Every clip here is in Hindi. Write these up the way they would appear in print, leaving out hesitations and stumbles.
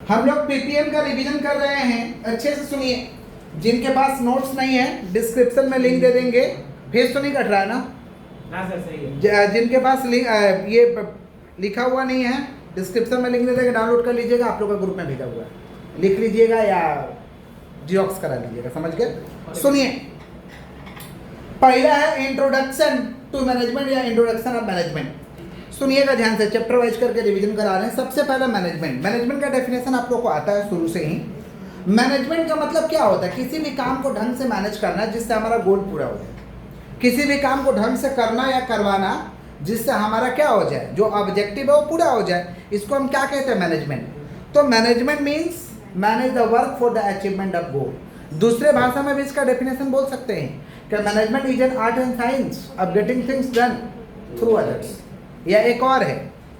हम लोग पीपीएम का रिवीजन कर रहे हैं, अच्छे से सुनिए। जिनके पास नोट्स नहीं है डिस्क्रिप्शन में लिंक दे देंगे। फेस तो नहीं कट रहा है ना? सर सही है। जिनके पास ये लिखा हुआ नहीं है डिस्क्रिप्शन में लिंक दे देंगे, डाउनलोड कर लीजिएगा। आप लोग का ग्रुप में भेजा हुआ है, लिख लीजिएगा या जियोक्स करा लीजिएगा। समझ गए? सुनिए, पहला है इंट्रोडक्शन टू मैनेजमेंट या इंट्रोडक्शन ऑफ मैनेजमेंट। सुनिएगा ध्यान से, चैप्टर वाइज करके रिवीजन करा रहे हैं। सबसे पहला मैनेजमेंट। मैनेजमेंट का डेफिनेशन आप लोग को आता है शुरू से ही। मैनेजमेंट का मतलब क्या होता है? किसी भी काम को ढंग से मैनेज करना जिससे हमारा गोल पूरा हो जाए। किसी भी काम को ढंग से करना या करवाना जिससे हमारा क्या हो जाए, जो ऑब्जेक्टिव है वो पूरा हो जाए। इसको हम क्या कहते हैं? मैनेजमेंट। तो management means manage the work for the achievement of गोल। दूसरे भाषा में भी इसका डेफिनेशन बोल सकते हैं कि management is an art and science of getting things done through others. या एक और है,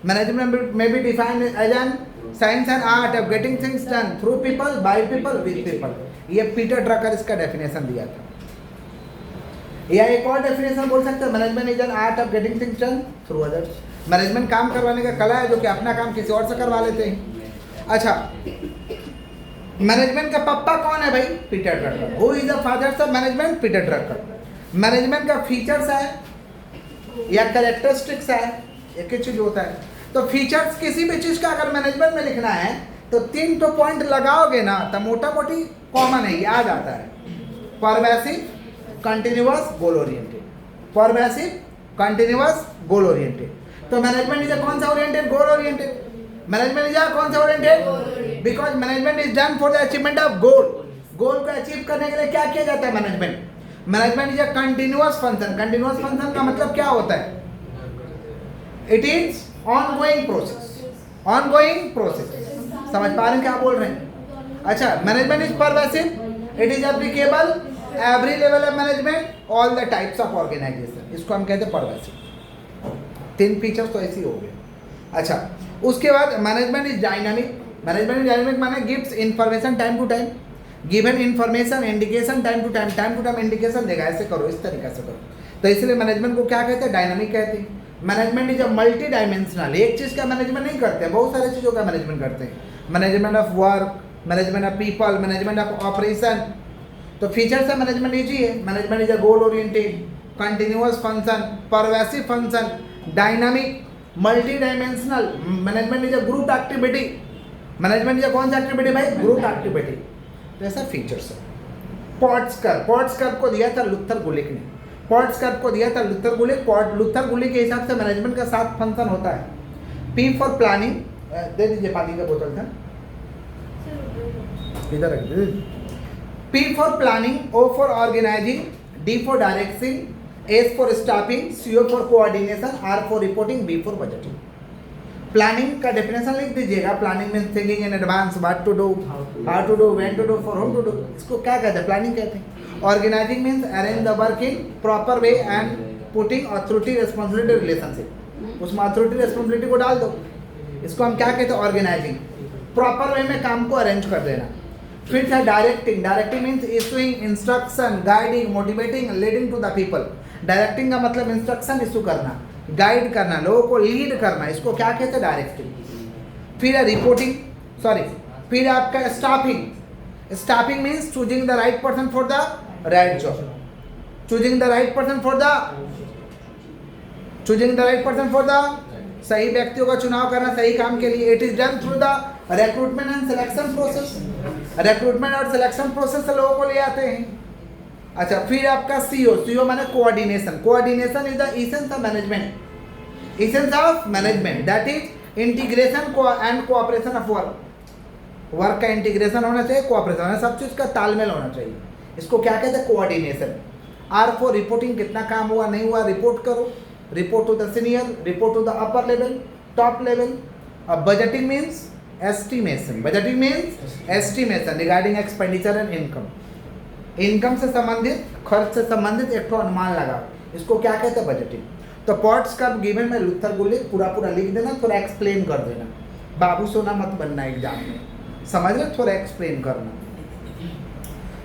मैनेजमेंट में भी defined as an science and art of getting things done through people, by people, with people. ये पीटर ड्रकर इसका डेफिनेशन दिया था। या एक और डेफिनेशन बोल सकते हैं, management is an art of getting things done through others. Management काम करवाने का कला है जो कि अपना काम किसी और से करवा लेते हैं। अच्छा, मैनेजमेंट का पप्पा कौन है भाई? Peter Drucker. Who is the father of management? Peter Drucker. Management का फीचर्स है या कैरेक्टरिस्टिक्स है, एक ही चीज होता है। तो फीचर्स किसी भी चीज का अगर मैनेजमेंट में लिखना है तो 3 तो पॉइंट लगाओगे ना तो मोटा मोटी कॉमन है, याद आता है। Pervasive, continuous, goal oriented. Pervasive, continuous, goal oriented. तो मैनेजमेंट इज कौन सा oriented? Goal oriented. Management is कौन सा oriented? Because management is done for the achievement of goal. Goal को अचीव करने के लिए क्या किया जाता है? Management. Management is a continuous function. Continuous function का मतलब क्या होता है? It is ongoing process. Ongoing process. समझ पा रहे हैं क्या बोल रहे हैं? अच्छा, management is pervasive, it is applicable every level of management, all the types of organisation. इसको हम कहते हैं परवेसिव। 3 फीचर्स तो ऐसे ही हो गए। अच्छा, उसके बाद management is dynamic. Management is dynamic माने gives information time to time. Given information, indication time to time. Time to time indication देगा, ऐसे करो, इस तरीके से करो। तो इसलिए मैनेजमेंट को क्या कहते हैं? डायनामिक कहते हैं। Management is a multi dimensional. एक चीज़ का मैनेजमेंट नहीं करते हैं, बहुत सारी चीज़ों का मैनेजमेंट करते हैं। Management of work, management of people, management of operation. तो फीचर्स है मैनेजमेंट इजी है। Management is a goal oriented, continuous function, pervasive function, dynamic, multi dimensional. Management is a group activity. Management is कौन सा एक्टिविटी भाई? Group activity. तो ऐसा फीचर्स है। पॉट्सकर को दिया था लुथर गुलिक ने। पॉट्सकर को दिया था लुथर गुलिक। लुथर गुलिक के हिसाब से मैनेजमेंट का 7 फंक्शन होता है। पी फॉर प्लानिंग, दे दीजिए पानी का बोतल था, इधर रख दीजिए। P for planning, O for organizing, D for directing, S for staffing, CO for coordination, R for reporting, B for budgeting. Planning का डेफिनेशन लिख दीजिएगा। Planning means thinking in advance, what to do, how to do, when to do, for whom to do. इसको क्या कहते हैं? प्लानिंग कहते हैं। Organising means arrange the work in proper way and putting authority responsibility relationship. उसमें अथॉरिटी रिस्पॉन्सिबिलिटी को डाल दो, इसको हम क्या कहते हैं? ऑर्गेनाइजिंग। प्रॉपर वे में काम को अरेंज कर देना। फिर है directing. Directing means issuing instruction, guiding, motivating, leading to the people. Directing का मतलब इंस्ट्रक्शन इशू करना, गाइड करना, लोगों को लीड करना, इसको क्या कहते हैं? डायरेक्टिंग। फिर है रिपोर्टिंग, फिर आपका staffing. Staffing means choosing the right person for the right job. Choosing the right person for the सही व्यक्तियों का चुनाव करना सही काम के लिए। It is done through the recruitment and selection process. Recruitment और सिलेक्शन प्रोसेस से लोगों को ले आते हैं। अच्छा, फिर आपका सीओ माने coordination. Coordination is the essence of management. Essence of management that is integration and cooperation of work. Work का इंटीग्रेशन होना चाहिए, कोऑपरेशन होना, सब चीज का तालमेल होना चाहिए। इसको क्या कहते हैं? कोऑर्डिनेशन। आर फॉर रिपोर्टिंग, कितना काम हुआ नहीं हुआ रिपोर्ट करो। Report to the senior, report to the upper level, top level. अब budgeting means estimation. Budgeting means estimation regarding expenditure and income. Income से संबंधित, खर्च से संबंधित एक अनुमान लगा, इसको क्या कहते हैं? बजटिंग। तो पॉट्स का गिवन में लुथर गुलिक पूरा लिख देना, थोड़ा एक्सप्लेन कर देना। बाबू सोना मत बनना एग्जाम में, समझ रहे? थोड़ा एक्सप्लेन करना।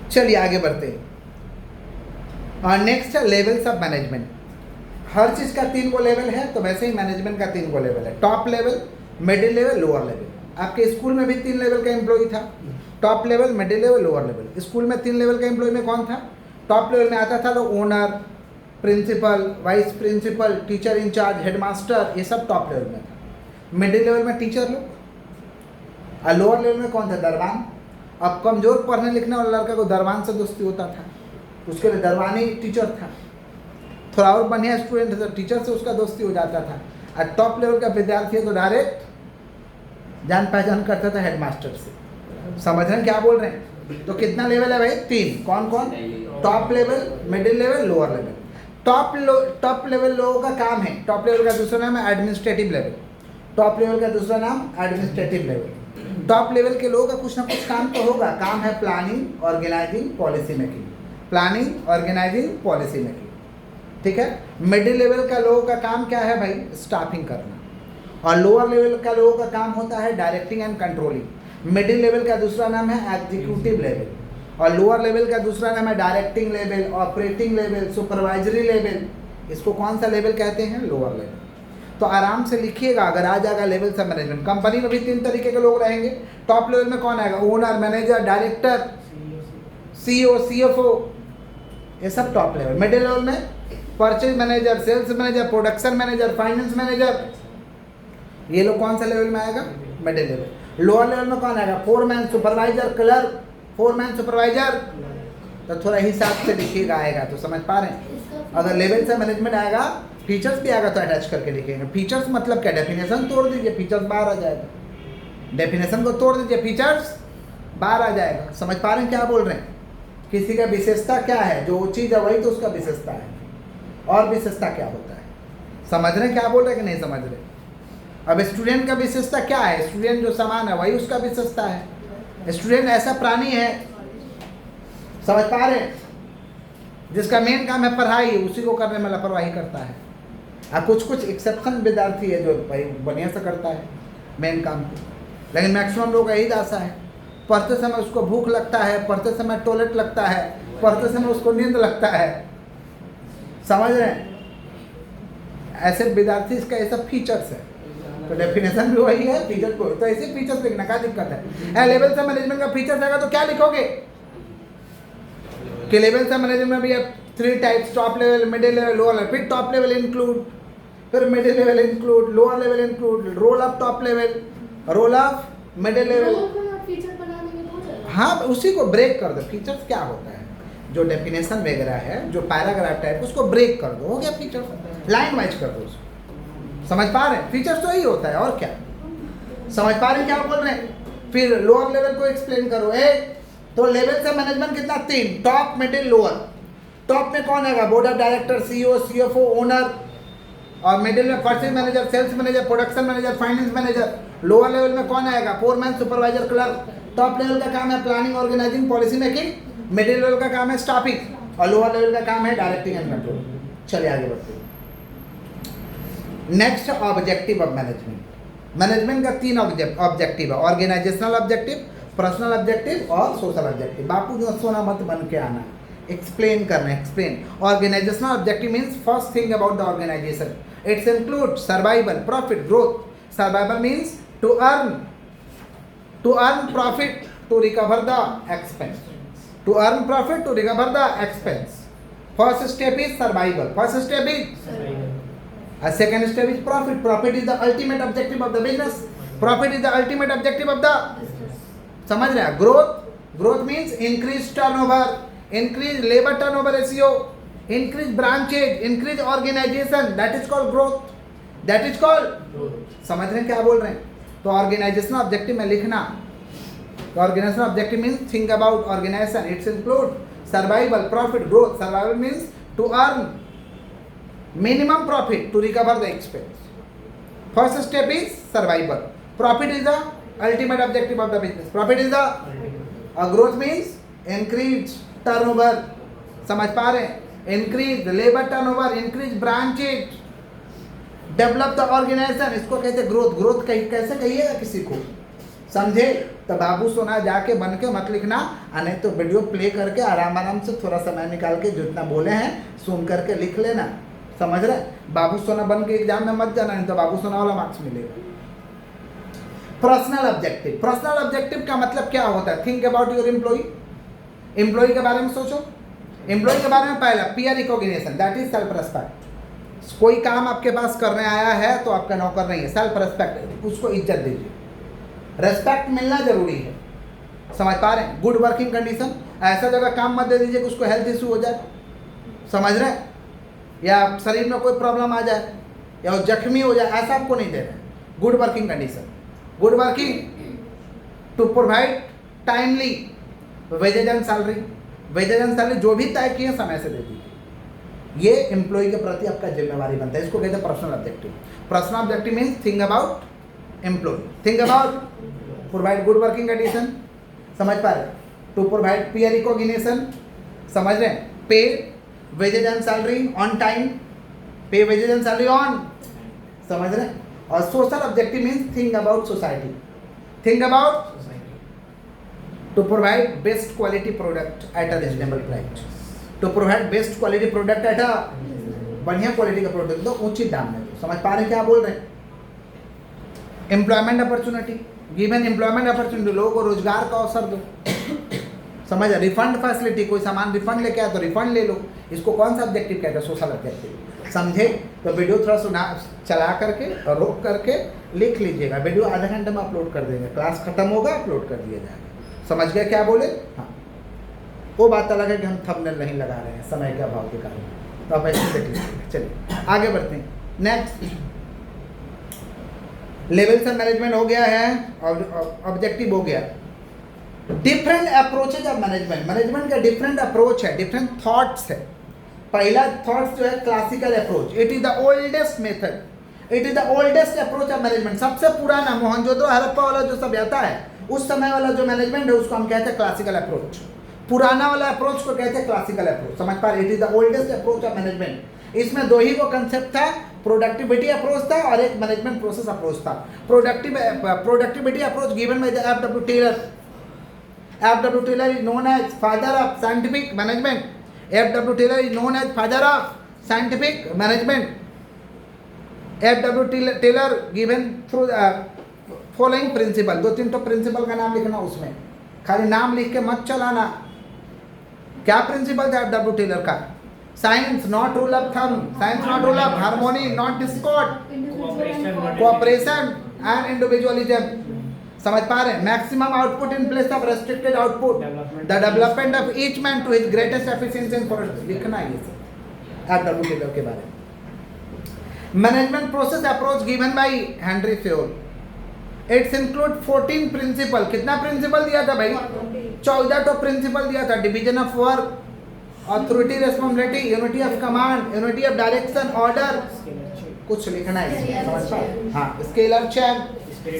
चलिए आगे बढ़ते हैं। नेक्स्ट है लेवल्स ऑफ मैनेजमेंट। हर चीज़ का 3 गो लेवल है, तो वैसे ही मैनेजमेंट का 3 गो लेवल है। Top level, middle level, lower level. आपके स्कूल में भी 3 लेवल का एम्प्लॉय था, top level, middle level, lower level. School में 3 लेवल का एम्प्लॉय में कौन था? टॉप लेवल में आता था तो owner, principal, vice principal, teacher in charge, headmaster, ये सब टॉप लेवल में था। मिडिल लेवल में टीचर लोग, और लोअर लेवल में कौन था? दरबान। अब कमज़ोर पढ़ने लिखने वाला लड़का को दरबान से दोस्ती होता था, उसके लिए दरबानी टीचर था। थोड़ा और बढ़िया स्टूडेंट है तो टीचर से उसका दोस्ती हो जाता था। और टॉप लेवल का विद्यार्थी है तो डायरेक्ट जान पहचान करता था हेडमास्टर से। समझ रहे हैं क्या बोल रहे हैं? तो कितना लेवल है भाई? 3। कौन कौन? Top level, middle level, lower level. Top level लोगों का काम है, टॉप लेवल का दूसरा नाम है एडमिनिस्ट्रेटिव लेवल। टॉप लेवल का दूसरा नाम एडमिनिस्ट्रेटिव लेवल। टॉप लेवल के लोगों का कुछ ना कुछ काम तो होगा। काम है planning, organising, policy making. Planning, organising, policy making, ठीक है। मिडिल लेवल का लोगों का काम क्या है भाई? स्टाफिंग करना। और लोअर लेवल का लोगों का काम होता है directing and controlling. Middle level का दूसरा नाम है एग्जीक्यूटिव लेवल, और लोअर लेवल का दूसरा नाम है directing level, operating level, supervisory level. इसको कौन सा लेवल कहते हैं? Lower level. तो आराम से लिखिएगा, अगर आ जाएगा लेवल सब मैनेजमेंट। कंपनी में भी 3 तरीके के लोग रहेंगे। टॉप लेवल में कौन आएगा? Owner, manager, director, CEO, CFO, ये सब टॉप लेवल। मिडिल लेवल में purchase manager, sales manager, production manager, finance manager, ये लोग कौन सा लेवल में आएगा? Middle level. लोअर लेवल में कौन आएगा? Foreman, supervisor, clerk, foreman, supervisor. तो थोड़ा हिसाब से लिखिएगा, आएगा तो समझ पा रहे हैं। अगर लेवल से मैनेजमेंट आएगा, फीचर्स भी आएगा तो अटैच करके लिखेंगे। फीचर्स मतलब क्या? डेफिनेशन तोड़ दीजिए, फीचर्स बाहर आ जाएगा। डेफिनेशन को तोड़ दीजिए, फीचर्स बाहर आ जाएगा। समझ पा रहे हैं क्या बोल रहे हैं? किसी का विशेषता क्या है? जो चीज़ है वही तो उसका विशेषता है। और विशेषता क्या होता है? समझ रहे हैं क्या बोल रहे हैं कि नहीं समझ रहे? अब स्टूडेंट का विशेषता क्या है? स्टूडेंट जो समान है वही उसका विशेषता है। स्टूडेंट ऐसा प्राणी है, समझ पा रहे हैं, जिसका मेन काम है पढ़ाई, उसी को करने में लापरवाही करता है। और कुछ एक्सेप्शन विद्यार्थी है जो भाई बढ़िया से करता है मेन काम को, लेकिन मैक्सिमम लोग यही दासा है। पढ़ते समय उसको भूख लगता है, पढ़ते समय टॉयलेट लगता है, पढ़ते समय उसको नींद लगता है। समझ रहे हैं? ऐसे विद्यार्थी, इसका ये सब फीचर्स है। तो डेफिनेशन भी वही है, फीचर को तो ऐसे फीचर्स लिखना क्या दिक्कत है? लेवल से मैनेजमेंट का फीचर्स आएगा तो क्या लिखोगे कि लेवल से मैनेजमेंट में भी है 3 types, top level, middle level, lower level. फिर टॉप लेवल इंक्लूड, फिर middle level include, lower level include, role of top level, role of middle level. हाँ, उसी को ब्रेक कर दो। फीचर्स क्या होता है? जो डेफिनेशन वगैरह है, जो पैराग्राफ टाइप, उसको ब्रेक कर दो, हो गया फीचर्स। लाइन वाइज कर दो उसको। समझ पा रहे हैं? फीचर्स तो यही होता है, और क्या? समझ पा रहे हैं क्या बोल रहे हैं? फिर लोअर लेवल को एक्सप्लेन करो। तो लेवल से मैनेजमेंट कितना? 3, टॉप, मिडिल, लोअर। टॉप में कौन आएगा? Board of director, CEO, CFO, owner. और मिडिल में purchase manager, sales manager, production manager, finance manager. Lower level में कौन आएगा? Foreman, supervisor, clerk. Top level का काम है planning, organising, policy making. Middle level का काम है स्टाफिंग, और लोअर लेवल का काम है डायरेक्टिंग एंड कंट्रोल। चलिए आगे बढ़ते हैं। Next, objective of management. Management का 3 ऑब्जेक्टिव है, ऑर्गेनाइजेशनल ऑब्जेक्टिव, पर्सनल ऑब्जेक्टिव और सोशल ऑब्जेक्टिव। बापू जो सोना मत बन के आना, एक्सप्लेन करना। Explain. Organisational objective means first thing about the organisation, it's include survival, profit, growth. Survival means to earn profit, to recover the expense, to earn profit, to recover the expense. First step is survival, first step is, second step is profit. Profit is the ultimate objective of the business. Profit is the ultimate objective of the, समझ रहे हैं? growth means increase turnover, increase labor turnover ratio, increase branches, increase organization, that is called growth, that is called, समझ रहे हैं क्या बोल रहे हैं? तो ऑर्गेनाइजेशनल ऑब्जेक्टिव में लिखना, तो organisational objective means think about organisation, it's include survival, profit, growth. Survival means to earn minimum profit, to recover the expense. First step is survival. Profit is the ultimate objective of the business. Profit is the growth means increase turnover. समझ पा रहे हैं? Increase the labor turnover, increase branches, develop the organization. इसको कहते ग्रोथ। ग्रोथ कैसे कहिएगा किसी को? समझे? तो बाबू सोना जाके बन के मत लिखना, नहीं तो वीडियो प्ले करके आराम से थोड़ा समय निकाल के जितना बोले हैं सुन करके लिख लेना। समझ रहे? बाबू सोना बन के एग्जाम में मत जाना, नहीं तो बाबू सोना वाला मार्क्स मिलेगा। Personal objective. पर्सनल ऑब्जेक्टिव का मतलब क्या होता है? Think about your employ. Employ के बारे में सोचो। एम्प्लॉय के बारे में पहला peer recognition, that is self respect. कोई काम आपके पास करने आया है तो आपका नौकर नहीं है, सेल्फ रेस्पेक्ट, उसको इज्जत दीजिए। रेस्पेक्ट मिलना जरूरी है, समझ पा रहे हैं? गुड वर्किंग कंडीशन, ऐसा जगह काम मत दे दीजिए कि उसको हेल्थ इशू हो जाए, समझ रहे हैं, या शरीर में कोई प्रॉब्लम आ जाए या वो जख्मी हो जाए, ऐसा आपको नहीं दे रहे हैं। Good working condition, good working to provide timely wages and salary. Wages and salary जो भी तय किए समय से दे दीजिए। ये एम्प्लॉय के प्रति आपका जिम्मेवारी बनता है, इसको कहते हैं personal objective. Personal objective means think about employ, think about provide good working condition, समझ पा रहे? टू प्रोवाइड पीयर रिकॉग्निशन, समझ रहे हैं? Pay wages and salary on time, pay wages and salary on, समझ रहे हैं? और social objective means think about society, think about to provide best quality product at a reasonable price, to provide best quality product at a बढ़िया क्वालिटी का प्रोडक्ट दो, उचित दाम में दो। समझ पा रहे हैं क्या बोल रहे हैं? Employment opportunity, given employment opportunity, लोगों को रोजगार का अवसर दो, समझ? रिफंड फैसिलिटी, कोई सामान रिफंड लेके आया तो रिफंड ले लो। इसको कौन सा ऑब्जेक्टिव कहते हैं? Social objective. समझे? तो वीडियो थोड़ा सुना चला करके और रोक करके लिख लीजिएगा। वीडियो आधे घंटे में अपलोड कर देंगे, क्लास खत्म होगा अपलोड कर दिया जाएगा। समझ गए क्या बोले? हाँ, वो बात अलग है कि हम थंबनेल नहीं लगा रहे हैं समय के अभाव के कारण, तो आप ऐसे देख लीजिएगा। चलिए आगे बढ़ते हैं। नेक्स्ट, लेवल्स ऑफ मैनेजमेंट हो गया है और ऑब्जेक्टिव हो गया। Different approaches of management, management का डिफरेंट अप्रोच है, डिफरेंट थॉट्स है। पहला थॉट्स जो है classical approach, it is the oldest method, it is the oldest approach of management. सबसे पुराना मोहनजोदड़ो हड़प्पा वाला जो सभ्यता है, उस समय वाला जो मैनेजमेंट है उसको हम कहते हैं क्लासिकल अप्रोच। पुराना वाला अप्रोच को कहते हैं क्लासिकल अप्रोच, समझ पा रहे? It is the oldest approach of management. इसमें दो ही वो कंसेप्ट था, प्रोडक्टिविटी अप्रोच था और एक मैनेजमेंट प्रोसेस अप्रोच था। Productivity approach given by the F W. Taylor. F W. Taylor is known as father of scientific management. F W. Taylor is known as father of scientific management. F W. Taylor given through following principle, दो तीन तो प्रिंसिपल का नाम लिखना, उसमें खाली नाम लिख के मत चलाना। क्या प्रिंसिपल था एफ.डब्ल्यू. टेलर का? Science not rule of thumb, science not rule of harmony not discord, cooperation and individualism. समझ पा रहे हैं? Maximum output in place of restricted output, the development of each man to his greatest efficiency in product. लिखना है ये सब एफ.डब्ल्यू. टेलर के बारे में। Management process approach given by Henri Fayol. It's include 14 principle. कितना प्रिंसिपल दिया था भाई? 14 तो प्रिंसिपल दिया था। Division of work, authority, responsibility, unity of command, unity of direction, order, कुछ लिखना है, समझ पाए? हाँ, स्केलर चेक,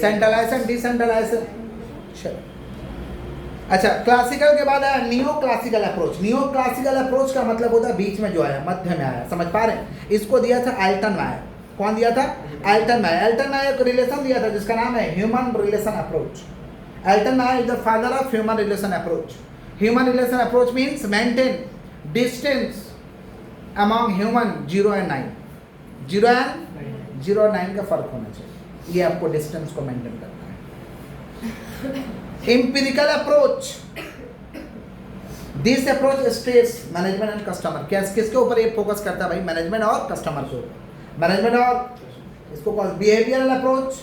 सेंट्रलाइजेशन, डिसेंट्रलाइजेशन। अच्छा, क्लासिकल के बाद आया neo classical approach. Neo classical approach का मतलब होता है बीच में जो आया, मध्य में आया, समझ पा रहे हैं? इसको दिया था एल्टन मायर। कौन दिया था? एल्टन मायर। एल्टन मायर को रिलेशन दिया था जिसका नाम है human relation approach. Elton Mayar is the father of human relation approach. Human relation approach means maintain distance among human 0 and 9। 0 और 9 का फर्क होना चाहिए, ये आपको डिस्टेंस को मेंटेन करना है। Empirical approach, this approach stress management and customer. क्या किसके ऊपर ये फोकस करता है भाई? मैनेजमेंट और कस्टमर के ऊपर। मैनेजमेंट और इसको behavioural approach.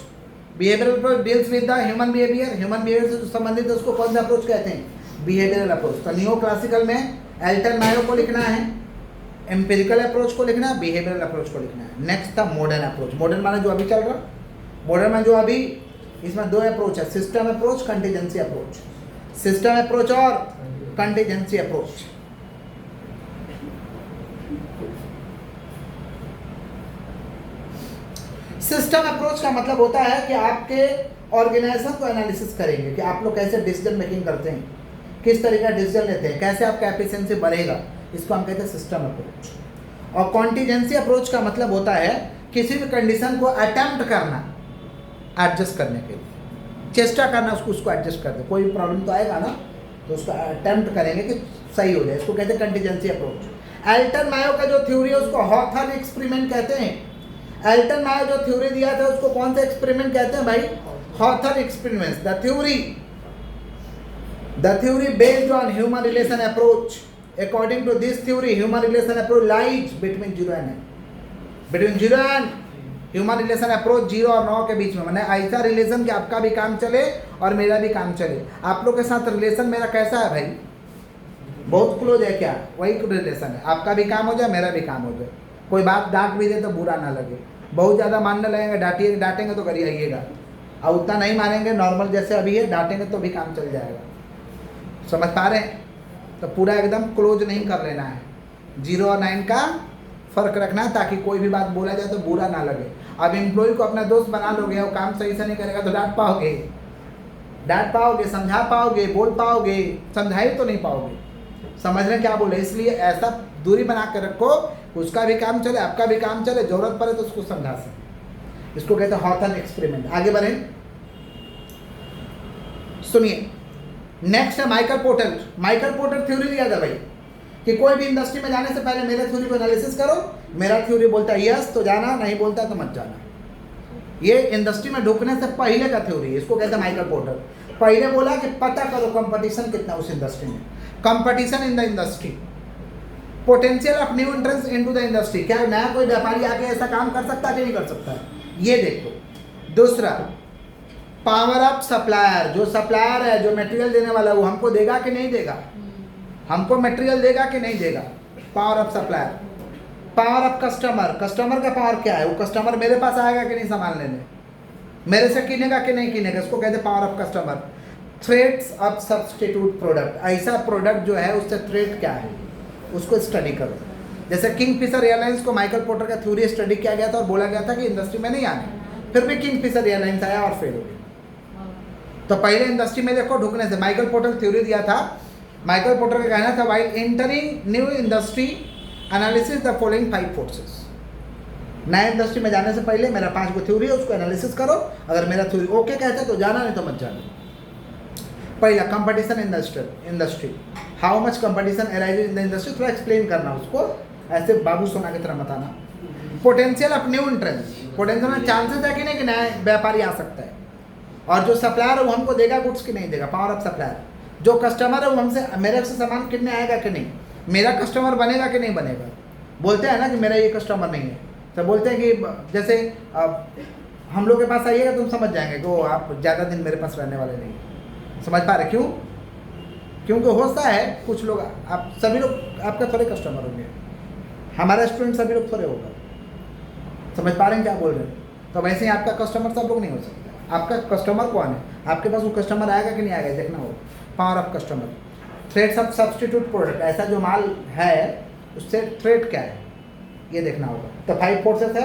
Behavioural approach deals with the human behaviour. Human behaviour से जो संबंधित है उसको कौन सा अप्रोच कहते हैं? Behavioural approach. तो नियो क्लासिकल में एल्टन मायर को लिखना है, एम्पिरिकल अप्रोच को लिखना है, बिहेवियरल अप्रोच को लिखना है। नेक्स्ट था मॉडर्न अप्रोच। मॉडर्न माने जो अभी चल रहा, मॉडर्न में जो अभी, इसमें दो अप्रोच है, system approach, contingency approach. System approach और कंटीजेंसी अप्रोच। सिस्टम अप्रोच का मतलब होता है कि आपके ऑर्गेनाइजेशन को एनालिसिस करेंगे कि आप लोग कैसे डिसीजन मेकिंग करते हैं, किस तरीके का डिसीजन लेते हैं, कैसे आपका एफिशिएंसी बढ़ेगा, इसको हम कहते हैं सिस्टम अप्रोच। और कॉन्टीजेंसी अप्रोच का मतलब होता है किसी भी कंडीशन को अटेम्प्ट करना, एडजस्ट करने के लिए चेष्टा करना, उसको एडजस्ट कर दे। कोई भी प्रॉब्लम तो आएगा ना, तो उसको अटेम्प्ट करेंगे कि सही हो जाए, इसको कहते हैं कंटीजेंसी अप्रोच। एल्टन मायो का जो थ्योरी है उसको हॉथर्न एक्सपेरिमेंट कहते हैं। एल्टन मायो जो थ्योरी दिया था उसको कौन सा एक्सपेरिमेंट कहते हैं भाई? Hawthorne experiments, the theory based on human relation approach. According to this theory, human relation approach lies between 0 and 9. Between 0 and human relation approach 0 और 9 के बीच में, मैंने ऐसा रिलेशन कि आपका भी काम चले और मेरा भी काम चले। आप लोग के साथ रिलेशन मेरा कैसा है भाई? बहुत क्लोज है क्या? वही रिलेशन है, आपका भी काम हो जाए मेरा भी काम हो जाए। कोई बात डांट भी दे तो बुरा ना लगे, बहुत ज़्यादा मानने लगेंगे डांटेंगे तो करिए आइएगा, और उतना नहीं मानेंगे नॉर्मल जैसे अभी है डांटेंगे तो भी काम चल जाएगा। समझ पा रहे हैं? तो पूरा एकदम क्लोज नहीं कर लेना है, 0 और 9 का फ़र्क रखना है ताकि कोई भी बात बोला जाए तो बुरा ना लगे। अब एम्प्लॉय को अपना दोस्त बना लोगे, वो काम सही से नहीं करेगा तो डांट पाओगे, समझा पाओगे, बोल पाओगे, समझा ही तो नहीं पाओगे। समझ रहे क्या बोले? इसलिए ऐसा दूरी बना के रखो, उसका भी काम चले आपका भी काम चले, जरूरत पड़े तो उसको समझा सके। इसको कहते हैं हॉथर्न एक्सपेरिमेंट। आगे बढ़े, सुनिए। नेक्स्ट है माइकल पोर्टर थ्योरी लिया था भाई कि कोई भी इंडस्ट्री में जाने से पहले मेरे थ्योरी को एनालिसिस करो। मेरा थ्योरी बोलता है यस तो जाना, नहीं बोलता तो मत जाना। ये इंडस्ट्री में ढुकने से पहले का थ्योरी, इसको कहते हैं माइकल पोर्टर। पहले बोला कि पता करो कंपटीशन कितना उस इंडस्ट्री में, competition in the industry, potential of new entrance into the industry. क्या नया कोई व्यापारी आके ऐसा काम कर सकता है कि नहीं कर सकता है, ये देखो। दूसरा, पावर ऑफ सप्लायर, जो सप्लायर है, जो मटेरियल देने वाला है, वो हमको देगा कि नहीं देगा, हमको मटेरियल देगा कि नहीं देगा, power of supplier. Power of customer का पावर क्या है, वो कस्टमर मेरे पास आएगा कि नहीं सामान लेने, मेरे से किनेगा कि नहीं किनेगा, इसको कहते हैं power of customer. Threats of substitute product, ऐसा प्रोडक्ट जो है उससे थ्रेट क्या है उसको स्टडी करो। जैसे किंगफिशर एयरलाइंस को माइकल पोर्टर का थ्योरी स्टडी किया गया था और बोला गया था कि इंडस्ट्री में नहीं आने, फिर भी किंगफिशर एयरलाइंस आया और फेल हो गया। तो पहले इंडस्ट्री में देखो ढुकने से माइकल पोर्टर थ्योरी दिया था। माइकल पोर्टर का कहना था while entering new industry analysis the following 5 forces. नए इंडस्ट्री में जाने से पहले मेरा 5 गो थ्योरी है, उसको एनालिसिस करो। अगर मेरा थ्योरी ओके कहता है तो जाना, नहीं तो मत जाना। पहला, competition industry, how much competition arises in the industry, थोड़ा एक्सप्लेन करना उसको, ऐसे बाबू सोना की तरह मत आना। Potential of new entrance, potential में चांसेस है कि नहीं कि नया व्यापारी आ सकता है, और जो सप्लायर है वो हमको देगा गुड्स की नहीं देगा, पावर ऑफ सप्लायर। जो कस्टमर है वो हमसे, मेरे से सामान कितने आएगा कि नहीं, मेरा कस्टमर बनेगा कि नहीं बनेगा। बोलते हैं ना कि मेरा ये कस्टमर नहीं है, तो बोलते हैं कि जैसे हम लोग के पास आइएगा तुम समझ जाएंगे कि वो आप ज़्यादा दिन मेरे पास रहने वाले नहीं। समझ पा रहे क्यों? क्योंकि होता है कुछ लोग, आप सभी लोग आपका थोड़े कस्टमर होंगे, हमारा स्टूडेंट सभी लोग थोड़े होगा। समझ पा रहे हैं क्या बोल रहे हैं? तो वैसे ही आपका कस्टमर सब लोग नहीं हो सकता। आपका कस्टमर कौन है, आपके पास वो कस्टमर आएगा कि नहीं आएगा देखना होगा। Power of customer. Threats of substitute product, ऐसा जो माल है उससे थ्रेट क्या है ये देखना होगा। तो 5 फोर्सेस है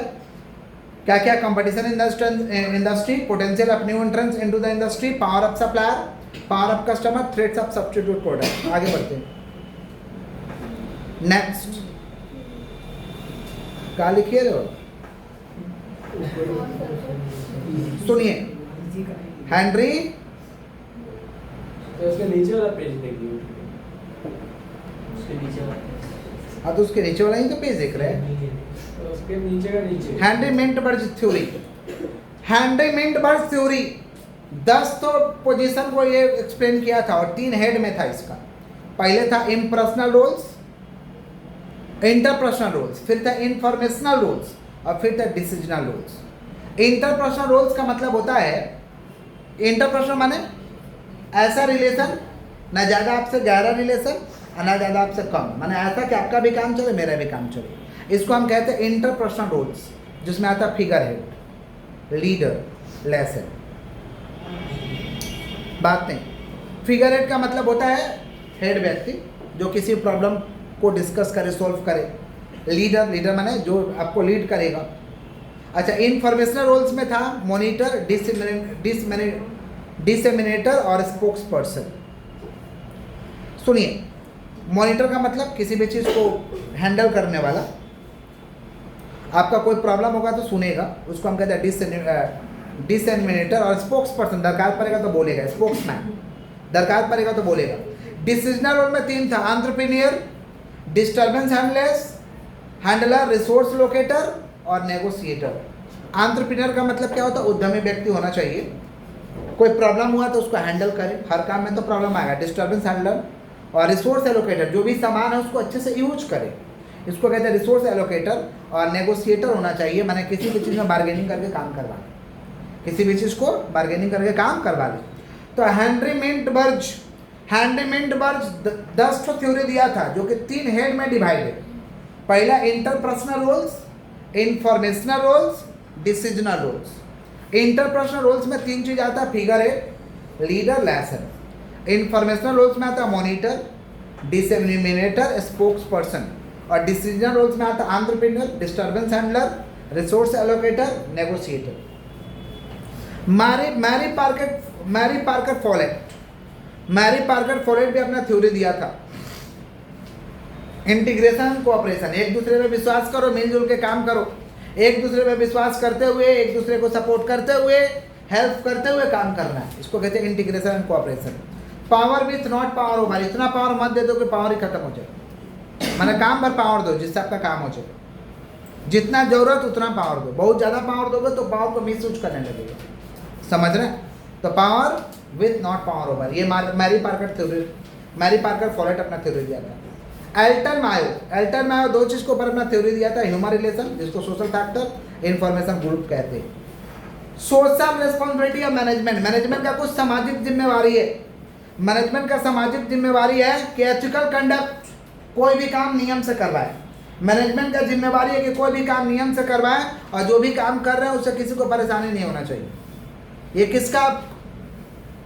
क्या क्या? Competition industry, potential of new entrance into the industry, power of supplier, power of customer, threats of substitute product. आगे बढ़ते हैं। नेक्स्ट क्या लिखिए रहे हो? सुनिए, हेनरी, तो उसके नीचे वाला पेज देखिए, उसके नीचे वाला, हाँ तो उसके नीचे वाला ही तो पेज देख रहे हैं। तो उसके नीचे का नीचे हेनरी मिंटबर्ग थ्योरी 10 तो पोजीशन को ये एक्सप्लेन किया था और 3 हेड में था इसका। पहले था इम्पर्सनल रोल्स, इंटरपर्सनल रोल्स, फिर था इंफॉर्मेशनल रोल्स और फिर था डिसीजनल रोल्स। इंटरपर्सनल रोल्स का मतलब होता है, इंटरपर्सनल माने ऐसा रिलेशन, ना ज़्यादा आपसे गहरा रिलेशन और ना ज़्यादा आपसे कम, माने ऐसा कि आपका भी काम चले मेरा भी काम चले। इसको हम कहते हैं इंटरपर्सनल रोल्स, जिसमें आता है फिगर हेड, लीडर, लेसन। बात नहीं, फिगर हेड का मतलब होता है हेड व्यक्ति जो किसी प्रॉब्लम को डिस्कस करे, सॉल्व करे। लीडर माने जो आपको लीड करेगा। अच्छा, इन्फॉर्मेशनल रोल्स में था मॉनिटर, डिसेमिनेटर और स्पोक्स पर्सन। सुनिए, मॉनिटर का मतलब किसी भी चीज़ को हैंडल करने वाला, आपका कोई प्रॉब्लम होगा तो सुनेगा, उसको हम कहते हैं डिसेमिनेटर। और स्पोक्स पर्सन, दरकार पड़ेगा तो बोलेगा, स्पोक्समैन, दरकार पड़ेगा तो बोलेगा। डिसीजनल रोल में 3 था, entrepreneur, disturbance handler, resource locator और नेगोशिएटर। एंटरप्रेन्योर का मतलब क्या होता है? उद्यमी व्यक्ति होना चाहिए। कोई प्रॉब्लम हुआ तो उसको हैंडल करे, हर काम में तो प्रॉब्लम आएगा। डिस्टर्बेंस हैंडलर और रिसोर्स एलोकेटर, जो भी सामान है उसको अच्छे से यूज करे, इसको कहते हैं रिसोर्स एलोकेटर। और नेगोशिएटर होना चाहिए, मैंने किसी भी चीज़ में बार्गेनिंग करके काम करवा ले, किसी भी चीज़ को बार्गेनिंग करके काम करवा ले। तो हेनरी मिंटबर्ज 10 ठो थ्योरी दिया था जो कि 3 हेड में डिवाइड है। पहला interpersonal roles, informational roles, decisional roles. Interpersonal roles में 3 चीज आता है, figure 8, leader, liaison. Informational roles में आता है मॉनिटर, डिसेमिनेटर, स्पोक्स पर्सन। और डिसीजनल रोल्स में आता है entrepreneur, disturbance handler, resource allocator, negotiator. Mary Parker Follett भी अपना थ्योरी दिया था। इंटीग्रेशन कोऑपरेशन, एक दूसरे में विश्वास करो, मिलजुल के काम करो, एक दूसरे में विश्वास करते हुए, एक दूसरे को सपोर्ट करते हुए, हेल्प करते हुए काम करना है, इसको कहते हैं integration and cooperation. Power with not power over, इतना पावर मत दे दो कि पावर ही खत्म हो जाए। मैंने काम भर पावर दो जिससे आपका काम हो जाए, जितना जरूरत उतना पावर दो। बहुत ज़्यादा पावर दोगे तो पावर को मिसयूज करने लगेगा, समझ रहे हैं? तो power with not power over, ये मैरी पार्कर फॉलेट अपना थ्योरी दिया था। एल्टन मायो 2 चीज़ के ऊपर अपना थ्योरी दिया था, ह्यूमन रिलेशन, जिसको सोशल फैक्टर, इंफॉर्मेशन ग्रुप कहते हैं। सोशल रिस्पॉन्सिबिलिटी ऑफ मैनेजमेंट का कुछ सामाजिक जिम्मेवारी है। मैनेजमेंट का सामाजिक जिम्मेवारी है कि एथिकल कंडक्ट, कोई भी काम नियम से करवाए। मैनेजमेंट का जिम्मेवारी है कि कोई भी काम नियम से करवाए और जो भी काम कर रहे हैं उससे किसी को परेशानी नहीं होना चाहिए। ये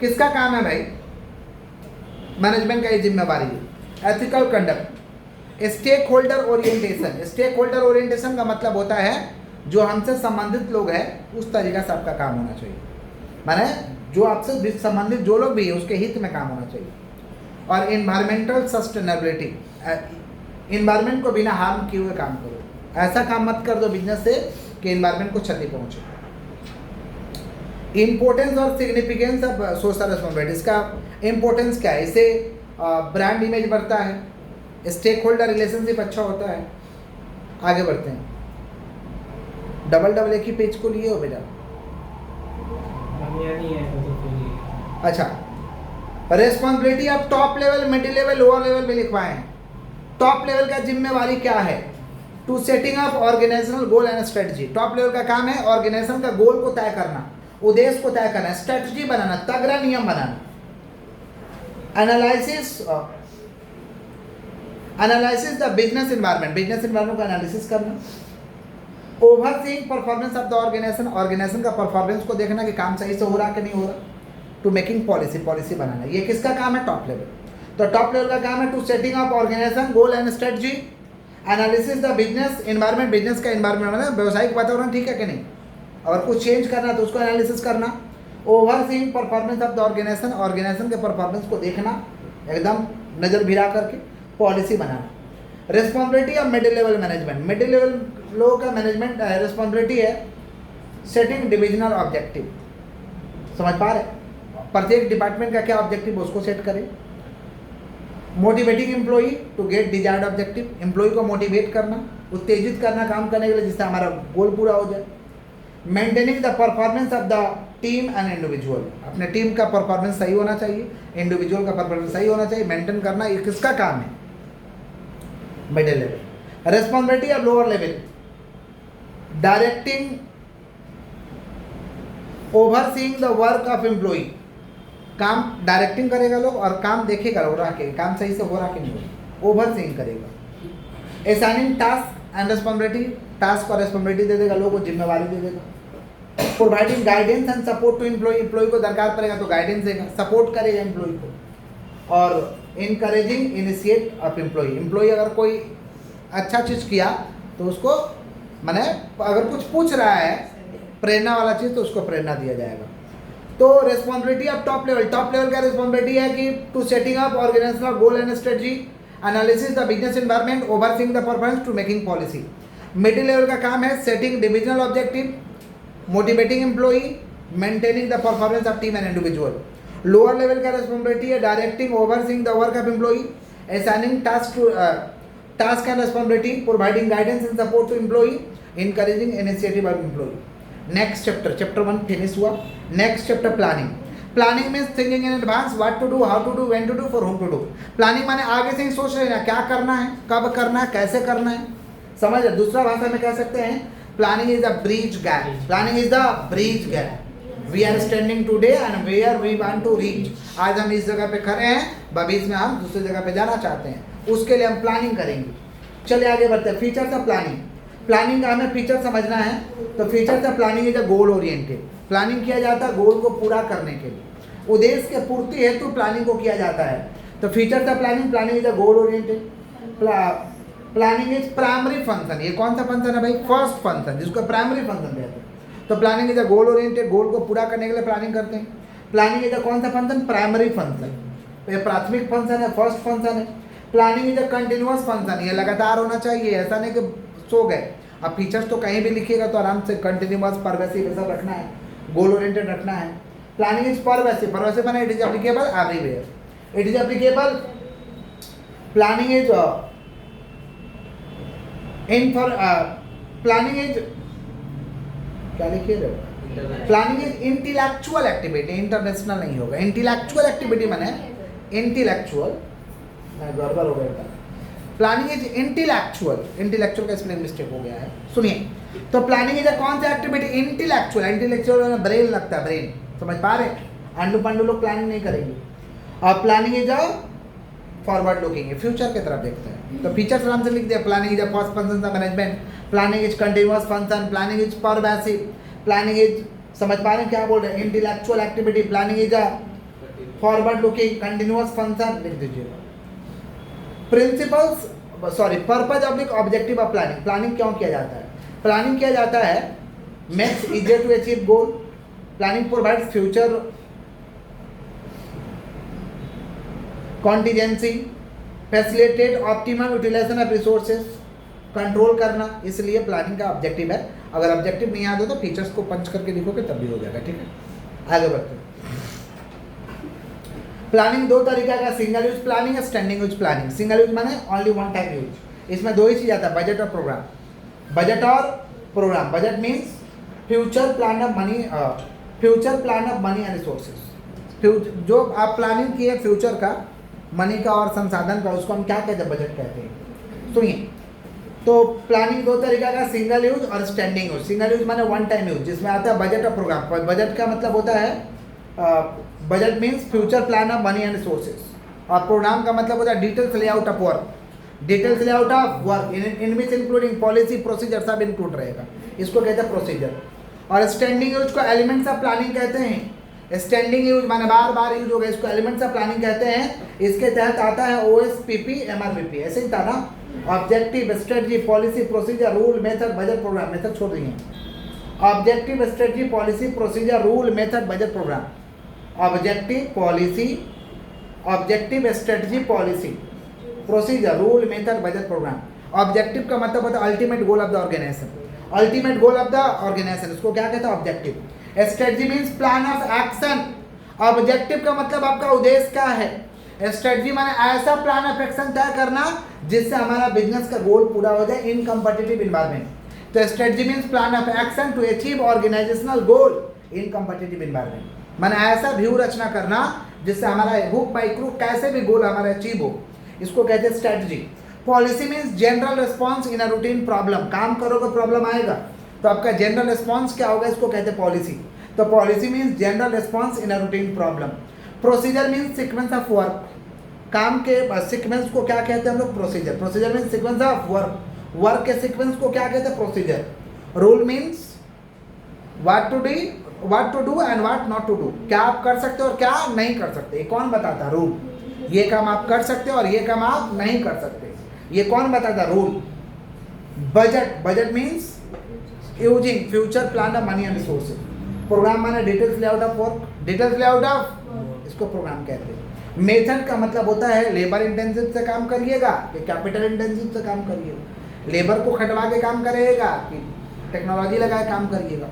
किसका काम है भाई? मैनेजमेंट का ये जिम्मेवारी है। Ethical conduct, stakeholder orientation का मतलब होता है जो हमसे संबंधित लोग हैं उस तरीका से आपका काम होना चाहिए, माने जो आपसे संबंधित जो लोग भी है उसके हित में काम होना चाहिए। और इन्वायरमेंटल सस्टेनेबिलिटी, इन्वायरमेंट को बिना हार्म किए हुए काम करो, ऐसा काम मत कर दो बिजनेस से कि इन्वायरमेंट को क्षति पहुंचे। इंपॉर्टेंस और सिग्निफिकेंस ऑफ सोशल रिस्पॉन्सिबिलिटी, इसका इंपॉर्टेंस क्या है? इससे ब्रांड इमेज बढ़ता है, स्टेक होल्डर रिलेशनशिप अच्छा होता है। आगे बढ़ते हैं। डबल एक ही पेज को लिए हो बेटा? अच्छा, responsibility of top level, middle level, lower level में लिखवाए हैं। टॉप लेवल का जिम्मेवारी क्या है? To setting up organisational goal and strategy. Top level का काम है ऑर्गेनाइजेशन का गोल को तय करना, उद्देश्य को तय करना, स्ट्रेटजी बनाना, तगड़ा नियम बनाना। एनालिसिस द बिजनेस एनवायरनमेंट का एनालिसिस करना। Overseeing performance of the organisation का परफॉर्मेंस को देखना कि काम सही से हो रहा कि नहीं हो रहा। टू मेकिंग पॉलिसी बनाना, ये किसका काम है? Top level. तो टॉप लेवल का काम है to setting up organisation goal and strategy, analysis the business environment, business का एनवायरनमेंट मतलब व्यवसायिक वातावरण ठीक है कि नहीं, अगर कुछ चेंज करना तो उसको एनालिसिस करना। Overseeing performance of the organisation के परफॉर्मेंस को देखना एकदम नज़र भिरा करके, पॉलिसी बनाना। Responsibility of middle level management, middle level लोगों का मैनेजमेंट रिस्पॉन्सिबिलिटी है सेटिंग डिविजनल ऑब्जेक्टिव। समझ पा रहे? प्रत्येक डिपार्टमेंट का क्या ऑब्जेक्टिव उसको सेट करें। Motivating employee to get desired objective, employee को मोटिवेट करना, उत्तेजित करना काम करने के लिए जिससे हमारा गोल पूरा हो जाए। Maintaining the performance of the team and individual, अपने टीम का परफॉर्मेंस सही होना चाहिए, इंडिविजुअल का परफॉर्मेंस सही होना चाहिए, मेंटेन करना, ये किसका काम है? Middle level. Responsibility of lower level, directing overseeing the work of employee, काम डायरेक्टिंग करेगा लोग और काम देखेगा लोग रह के काम सही से हो रहा कि नहीं हो रहा, ओवरसीइंग करेगा। Assigning task and responsibility, task और रिस्पॉन्सिबिलिटी दे देगा, लोगों को जिम्मेवारी दे देगा। Providing guidance and support to employee को दरकार पड़ेगा तो गाइडेंस देगा, सपोर्ट करेगा एम्प्लॉई को। और इनकरेजिंग इनिशिएट ऑफ एम्प्लॉई अगर कोई अच्छा चीज़ किया तो उसको माने अगर कुछ पूछ रहा है प्रेरणा वाला चीज़ तो उसको प्रेरणा दिया जाएगा। तो रिस्पॉन्सिबिलिटी ऑफ टॉप लेवल का रिस्पॉन्सिबिलिटी है कि to setting up organisational goal and strategy, analysis the business environment, overseeing the performance, to making policy. Middle level का काम है setting divisional objective, motivating employee, maintaining the performance of team and individual. Lower level का रिस्पॉन्सिबिलिटी है directing overseeing the work of employee, assigning task and responsibility, providing guidance and support to employee, encouraging initiative of employee. Next chapter 1 finish हुआ। Next chapter planning. Planning means thinking in advance, what to do, how to do, when to do, for whom to do. Planning माने आगे से ही सोच लेना क्या करना है, कब करना है, कैसे करना है, समझ। दूसरा भाषा में कह सकते हैं planning is the bridge gap, planning is the bridge gap. We are standing today and where we want to reach. आज हम इस जगह पे खड़े हैं, भविष्य में हम दूसरी जगह पे जाना चाहते हैं, उसके लिए हम प्लानिंग करेंगे। चलिए आगे बढ़ते हैं। Features of planning. प्लानिंग का हमें फीचर समझना है, तो features of planning is a goal oriented. Planning किया जाता है गोल को पूरा करने के लिए, उद्देश्य के पूर्ति हेतु प्लानिंग को किया जाता है। तो features of planning, planning is a goal oriented. Planning is primary function. ये कौन सा फंक्शन है भाई? फर्स्ट फंक्शन, जिसको प्राइमरी फंक्शन कहते हैं। तो planning is a goal oriented, goal को पूरा करने के लिए प्लानिंग करते हैं। प्लानिंग इज अ कौन सा फंक्शन? Primary function. तो ये प्राथमिक फंक्शन है, फर्स्ट फंक्शन है। Planning is a continuous function, ये लगातार होना चाहिए, ऐसा नहीं कि सो गए। अब फीचर्स तो कहीं भी लिखिएगा तो आराम से कंटिन्यूअस, परवेसिव सब रखना है, गोल ओरिएंटेड रखना है। प्लानिंग इज परवेसिव, परवेसिव माने it is applicable everywhere, it is applicable. Planning is planning is क्या लिखिए, planning is intellectual activity, international नहीं होगा। इंटेलेक्चुअल एक्टिविटी माने इंटेलेक्चुअल, गड़बड़ हो गया। प्लानिंग इज इंटेलेक्चुअल, इंटेलेक्चुअल का स्पेलिंग मिस्टेक हो गया है, सुनिए। तो प्लानिंग इज कौन सा एक्टिविटी? इंटेलेक्चुअल। इंटेलेक्चुअल में ब्रेन लगता है, ब्रेन, समझ पा रहे? अंडू पंडू लोग प्लानिंग नहीं करेंगे। और planning is forward looking, future की तरफ देखते हैं। तो फीचर्स आराम से लिख दिया। Planning is first function of management, planning is continuous function, planning is pervasive, planning is, समझ पा रहे हैं क्या बोल रहे हैं? Intellectual activity, planning is forward looking, continuous function, लिख दीजिए। Principles, sorry, purpose objective of planning. Planning क्यों किया जाता है? प्लानिंग किया जाता है makes easier to achieve goal, planning provides future contingency, facilitate optimum utilisation of resources, control करना, इसलिए प्लानिंग का ऑब्जेक्टिव है। अगर ऑब्जेक्टिव नहीं याद हो तो फीचर्स को पंच करके लिखोगे तब भी हो जाएगा, ठीक है। आगे बढ़ते हैं। प्लानिंग दो तरीका का, सिंगल यूज प्लानिंग है, standing use planning. Single use माने ओनली वन टाइम यूज। इसमें दो ही चीज आता है, बजट और प्रोग्राम। बजट और programme. Budget means future plan of money, future plan of money and resources. जो आप प्लानिंग किए फ्यूचर का, मनी का और संसाधन का, उसको हम क्या कहते हैं? बजट कहते हैं। सुनिए, तो प्लानिंग दो तरीका का, सिंगल यूज और स्टैंडिंग यूज। सिंगल यूज माने वन टाइम यूज, जिसमें आता है बजट और प्रोग्राम। बजट का मतलब होता है budget means future plan of money and resources, और प्रोग्राम का मतलब होता है details layout of work, details layout of work in which including policy procedure सब इंक्लूड रहेगा, इसको कहते हैं प्रोसीजर। और स्टैंडिंग यूज को एलिमेंट्स ऑफ प्लानिंग कहते हैं। स्टैंडिंग यूज माने बार बार यूज होगा, इसको एलिमेंट्स ऑफ प्लानिंग कहते हैं। इसके तहत आता है OSPP, MRPP, ऐसे ही था ना, objective, strategy, policy, procedure, rule, method, budget, programme. Method छोड़ दिए, objective, strategy, policy, procedure, rule, method, budget, programme. Objective, policy, objective, strategy, policy, procedure, rule, method, budget, programme. Objective का मतलब होता है ultimate goal of the organisation, ultimate goal of the organisation, उसको क्या कहते हैं? Objective. Strategy means plan of action. Objective का मतलब आपका उद्देश्य क्या है, स्ट्रेटजी माने ऐसा प्लान ऑफ एक्शन तय करना जिससे हमारा बिजनेस का गोल पूरा हो जाए इन कम्पिटिटिव इन्वायरमेंट। तो strategy means plan of action to achieve organisational goal in competitive environment, माने ऐसा व्यू रचना करना जिससे हमारा हुक बाई क्रूक कैसे भी गोल हमारा अचीव हो, इसको कहते हैं strategy. Policy means general response in a routine problem, काम करोगे प्रॉब्लम आएगा तो आपका जनरल रिस्पॉन्स क्या होगा, इसको कहते हैं पॉलिसी। तो policy means general response in a routine problem. Procedure means sequence of work, काम के सीक्वेंस को क्या कहते हैं हम लोग? Procedure. Procedure means sequence of work, work के सीक्वेंस को क्या कहते हैं? Procedure. Rule means what to do and what not to do, क्या आप कर सकते हो और क्या नहीं कर सकते, ये कौन बताता है? रूल। ये काम आप कर सकते हो और ये काम आप नहीं कर सकते, ये कौन बताता है? Rule. Budget, budget means using future plan of money and resources. Program माने details layout of work, details layout of, इसको प्रोग्राम कहते हैं। मेथड का मतलब होता है लेबर इंटेंसिव से काम करिएगा कि कैपिटल इंटेंसिव से काम करिएगा, लेबर को खटवा के काम करिएगा कि टेक्नोलॉजी लगा के काम करिएगा।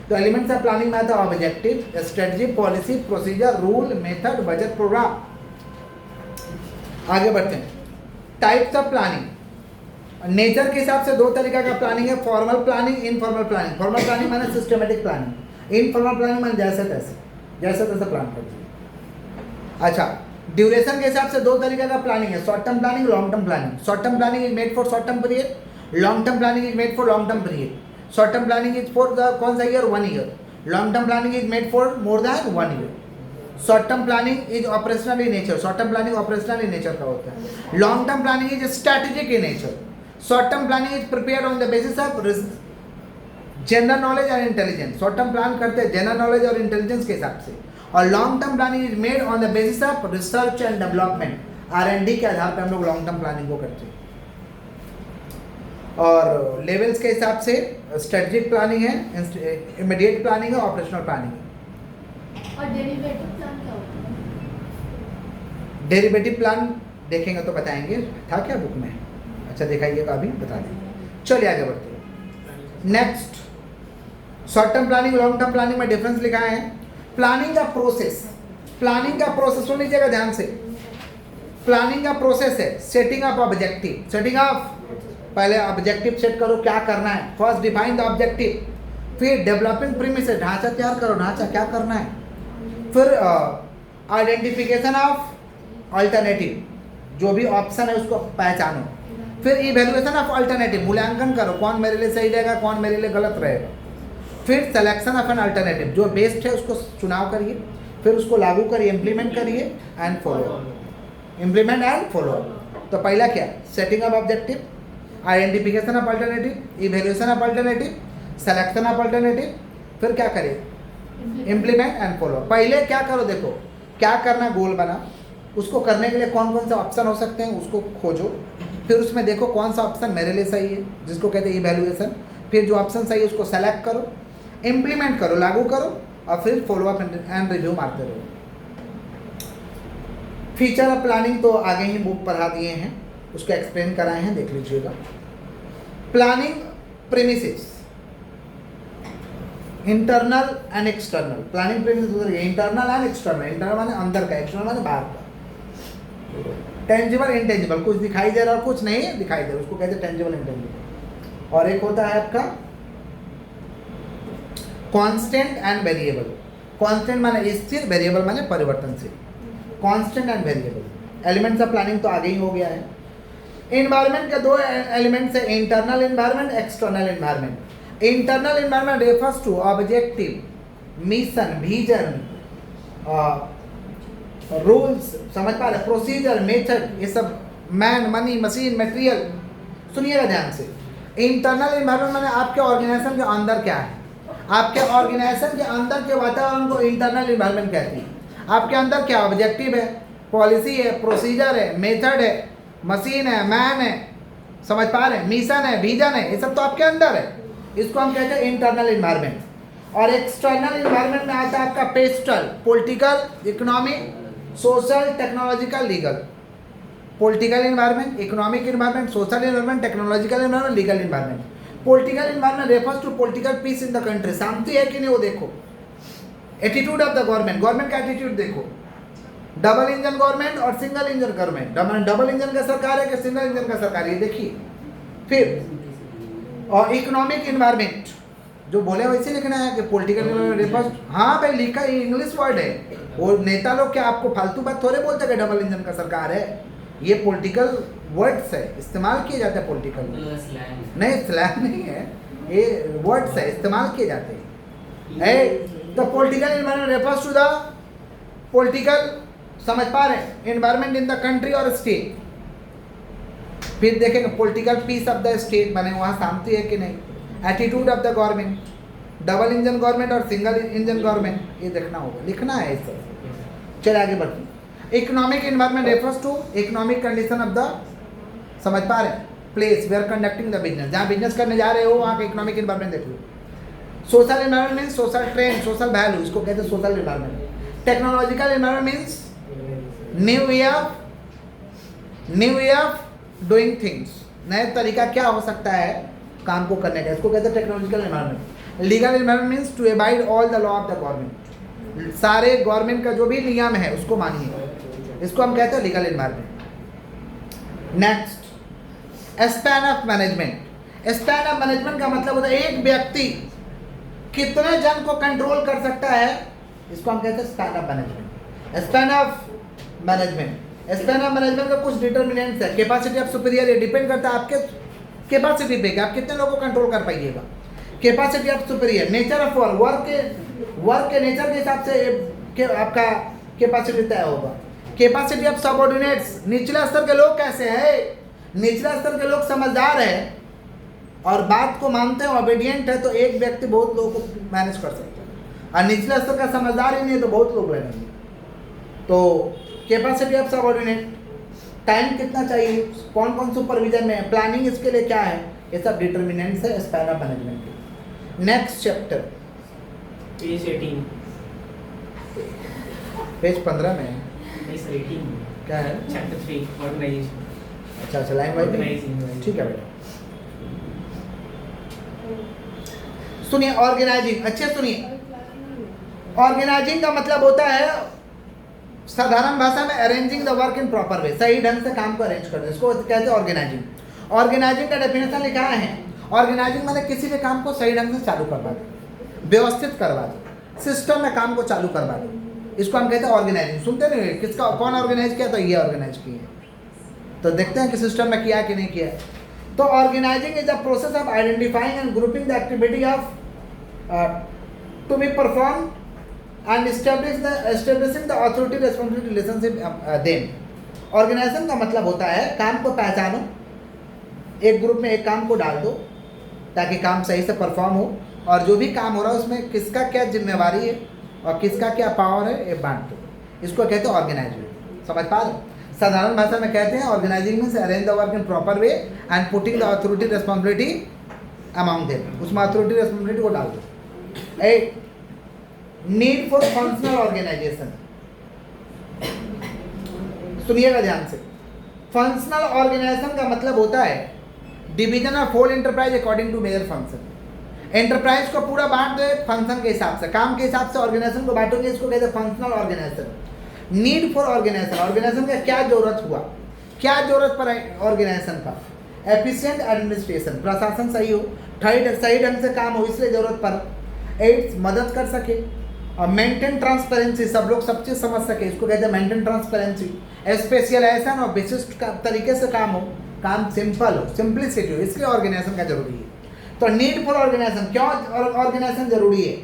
तो एलिमेंट्स ऑफ प्लानिंग में आता है objective, strategy, policy, procedure, rule, method, budget, programme. आगे बढ़ते हैं। Types of planning. नेचर के हिसाब से दो तरीका का प्लानिंग है, formal planning, informal planning. Formal planning माने सिस्टमेटिक प्लानिंग, इनफॉर्मल प्लानिंग माने जैसे तैसे। जैसा तैसा प्लान कर दीजिए। अच्छा, ड्यूरेशन के हिसाब से दो तरीके का प्लानिंग है, short term planning, long term planning. Short term planning is made for short term period, long term planning is made for long term period. Short term planning is for the कौन सा year, 1 year. Long term planning is made for more than 1 year. Short term planning is operational in nature, short term planning operational in nature का होता है। Long term planning is strategic in nature. Short term planning is prepared on the basis of general knowledge और इंटेलिजेंस। शॉर्ट टर्म प्लान करते हैं जनरल नॉलेज और इंटेलिजेंस के हिसाब से, और long term planning is made on the basis of research and development, R&D के आधार पर हम लोग लॉन्ग टर्म प्लानिंग को करते हैं। और लेवल्स के हिसाब से स्ट्रेटेजिक प्लानिंग है, इमीडिएट प्लानिंग है, ऑपरेशनल प्लानिंग है। और डेरिवेटिव प्लान क्या होता है? डेरिवेटिव प्लान देखेंगे तो बताएंगे, था क्या बुक में? अच्छा दिखाइएगा, अभी बता देंगे। चलिए आगे बढ़ते हैं। Next, short term planning long term planning में डिफरेंस लिखा है। प्लानिंग का प्रोसेस, प्लानिंग का प्रोसेस सुन लीजिएगा ध्यान से। प्लानिंग का प्रोसेस है setting up objective, setting up, पहले ऑब्जेक्टिव सेट करो क्या करना है, फर्स्ट डिफाइन द ऑब्जेक्टिव, फिर डेवलपिंग प्रीमिसेस, ढांचा तैयार करो, ढांचा क्या करना है, फिर आइडेंटिफिकेशन ऑफ अल्टरनेटिव, जो भी ऑप्शन है उसको पहचानो, फिर इवेल्युएशन ऑफ अल्टरनेटिव, मूल्यांकन करो कौन मेरे लिए सही रहेगा कौन मेरे लिए गलत रहेगा, फिर सिलेक्शन ऑफ एन अल्टरनेटिव, जो बेस्ट है उसको चुनाव करिए, फिर उसको लागू करिए, इम्प्लीमेंट करिए and follow, implement and follow. तो पहला क्या, setting of objective, identification of alternative, evaluation of alternative, selection of alternative, फिर क्या करिए, इम्प्लीमेंट एंड फॉलो। पहले क्या करो, देखो क्या करना, गोल बना, उसको करने के लिए कौन कौन से ऑप्शन हो सकते हैं उसको खोजो, फिर उसमें देखो कौन सा ऑप्शन मेरे लिए सही है जिसको कहते हैं इवैल्यूएशन, फिर जो ऑप्शन सही है उसको सेलेक्ट करो, इम्प्लीमेंट करो, लागू करो, और फिर फॉलो अप एंड रिव्यू मारते रहो। फीचर ऑफ प्लानिंग तो आगे ही बुक पढ़ा दिए हैं, उसको एक्सप्लेन कराए हैं, देख लीजिएगा। Planning premises, internal and external. Planning premises internal and external, internal माने अंदर का, एक्सटर्नल माने बाहर का। टेंजिबल इंटेंजिबल, कुछ दिखाई दे रहा और कुछ नहीं दिखाई दे रहा, उसको कहते हैं टेंजिबल इंटेंजिबल। और एक होता है आपका कांस्टेंट एंड वेरिएबल। कांस्टेंट माने स्थिर, वेरिएबल माने परिवर्तनशील। Constant and variable elements of planning तो आगे ही हो गया है। एनवायरनमेंट के दो एलिमेंट्स है, internal environment, external environment. Internal environment refers to objective, mission, vision, rules, समझ पा रहे, प्रोसीजर, मेथड, ये सब, मैन, मनी, मशीन, मटेरियल। सुनिएगा ध्यान से। इंटरनल एनवायरनमेंट माने आपके ऑर्गेनाइजेशन के अंदर क्या है, आपके ऑर्गेनाइजेशन के अंदर के वातावरण को इंटरनल एनवायरनमेंट कहते हैं। आपके अंदर क्या ऑब्जेक्टिव है, पॉलिसी है, प्रोसीजर है, मेथड है, मशीन है, मैन है, समझ पा रहे हैं, मिशन है, विजन है, ये सब तो आपके अंदर है, इसको हम कहते हैं इंटरनल एनवायरनमेंट। और एक्सटर्नल एनवायरनमेंट में आता है आपका PESTEL, political, economic, social, technological, legal. Political environment, economic environment, social environment, technological environment, legal environment. Political environment refers to political peace in the country, शांति है कि नहीं वो देखो। Attitude of the government, government का एटीट्यूड देखो। डबल इंजन गवर्नमेंट और single engine government, double engine का सरकार है कि सिंगल इंजन का सरकार है, ये देखिए। फिर और इकोनॉमिक एनवायरनमेंट, जो बोले वैसे लिखना है कि पॉलिटिकल रेफर्स, हाँ भाई लिखा, ये इंग्लिश वर्ड है। वो नेता लोग क्या आपको फालतू बात थोड़े बोलते हैं कि डबल इंजन का सरकार है, ये पॉलिटिकल वर्ड्स है, इस्तेमाल किए जाते हैं पॉलिटिकल, नहीं स्लैंग नहीं है, ये वर्ड्स है, इस्तेमाल किए जाते हैं। तो political environment refers to the political, समझ पा रहे हैं, एनवायरनमेंट इन द कंट्री और स्टेट। फिर देखेंगे political peace of the state, माने वहाँ शांति है कि नहीं। Attitude of the government, double engine government और सिंगल इंजन गवर्नमेंट, ये देखना होगा, लिखना है इस तरह। चलिए आगे बढ़ते हैं। Economic environment refers to economic condition of the, समझ पा रहे हैं, place where conducting the business, जहाँ बिजनेस करने जा रहे हो वहाँ का इकोनॉमिक एनवायरनमेंट देख लो। Social environment means social trend, social value, इसको कहते हैं social environment. Technological environment means new way of doing things, नए तरीका क्या हो सकता है काम को करने का, इसको कहते हैं technological environment. Legal environment means to abide all the law of the government, सारे गवर्नमेंट का जो भी नियम है उसको मानिए, इसको हम कहते हैं legal environment. Next, span of management. Span of management का मतलब होता है एक व्यक्ति कितने जन को कंट्रोल कर सकता है इसको हम कहते हैं span of management. Span of management, span of management का कुछ डिटर्मिनेंट्स है। कैपेसिटी ऑफ सुपीरियर, ये डिपेंड करता है आपके कैपेसिटी पे कि आप कितने लोगों को कंट्रोल कर पाइएगा। Capacity of superior, nature of work के नेचर के हिसाब से आपका कैपेसिटी तय होगा। कैपेसिटी ऑफ सबऑर्डिनेट्स, निचले स्तर के लोग कैसे हैं? निचले स्तर के लोग समझदार है और बात को मानते हैं, ओबीडियंट है, तो एक व्यक्ति बहुत लोगों को मैनेज कर सकता है। और निचले स्तर का समझदार ही नहीं है तो बहुत लोग लगेंगे। तो कैपेसिटी ऑफ सबऑर्डिनेट, टाइम कितना चाहिए, कौन कौन सुपरविजन में है, प्लानिंग इसके लिए क्या है, ये सब डिटर्मिनेंट्स है स्पैन ऑफ मैनेजमेंट के। नेक्स्ट चैप्टर पेज 18, पेज 15 में है। पेज 18 क्या है? Chapter 3 organisation. अच्छा लाइन वाइज, Organizing. ठीक है बेटा। सुनिए ऑर्गेनाइजिंग, अच्छे सुनिए। ऑर्गेनाइजिंग का मतलब होता है साधारण भाषा में arranging the work in proper वे, सही ढंग से काम को अरेंज करना, इसको कहते हैं ऑर्गेनाइजिंग। ऑर्गेनाइजिंग का डेफिनेशन लिखा है, ऑर्गेनाइजिंग मतलब किसी भी काम को सही ढंग से चालू करवा दो, व्यवस्थित करवा दो, सिस्टम में काम को चालू करवा दो, इसको हम कहते हैं ऑर्गेनाइजिंग। सुनते नहीं किसका कौन ऑर्गेनाइज किया, तो ये ऑर्गेनाइज किया, तो देखते हैं कि सिस्टम में किया कि नहीं किया। तो organising is the process of identifying and grouping the activity of to be perform and establishing the authority responsibility relationship them. Organisation का मतलब होता है काम को पहचानो, एक ग्रुप में एक काम को डाल दो ताकि काम सही से परफॉर्म हो, और जो भी काम हो रहा है उसमें किसका क्या जिम्मेवारी है और किसका क्या पावर है ये बांट दो, इसको कहते हैं ऑर्गेनाइजिंग। समझ पा रहे? साधारण भाषा में कहते हैं organising means arrange the work in proper way and putting the authority responsibility among them, उसमें अथॉरिटी रिस्पॉन्सिबिलिटी को डाल दो। A need for functional organisation, सुनिएगा ध्यान से। फंक्शनल ऑर्गेनाइजेशन का मतलब होता है division of whole enterprise according to major function. Enterprise को पूरा बांट दो फंक्शन के हिसाब से, काम के हिसाब से ऑर्गेनाइजेशन को बांटोगे, इसको कहते हैं functional organisation. Need for organisation, organisation का क्या जरूरत हुआ, क्या जरूरत पड़ा ऑर्गेनाइजेशन का। एफिशिएंट एडमिनिस्ट्रेशन, प्रशासन सही हो, सही ढंग से काम हो, इसलिए जरूरत पड़ा। एड्स, मदद कर सके। और मेंटेन ट्रांसपेरेंसी, सब लोग सब चीज़ समझ सके, इसको कहते हैं मेंटेन ट्रांसपेरेंसी। स्पेशलाइजेशन और विशिष्ट तरीके से काम हो, काम सिंपल हो, सिंप्लिसिटी हो, इसलिए ऑर्गेनाइजेशन का जरूरी है। तो नीड फॉर ऑर्गेनाइजेशन, क्यों ऑर्गेनाइजेशन जरूरी है?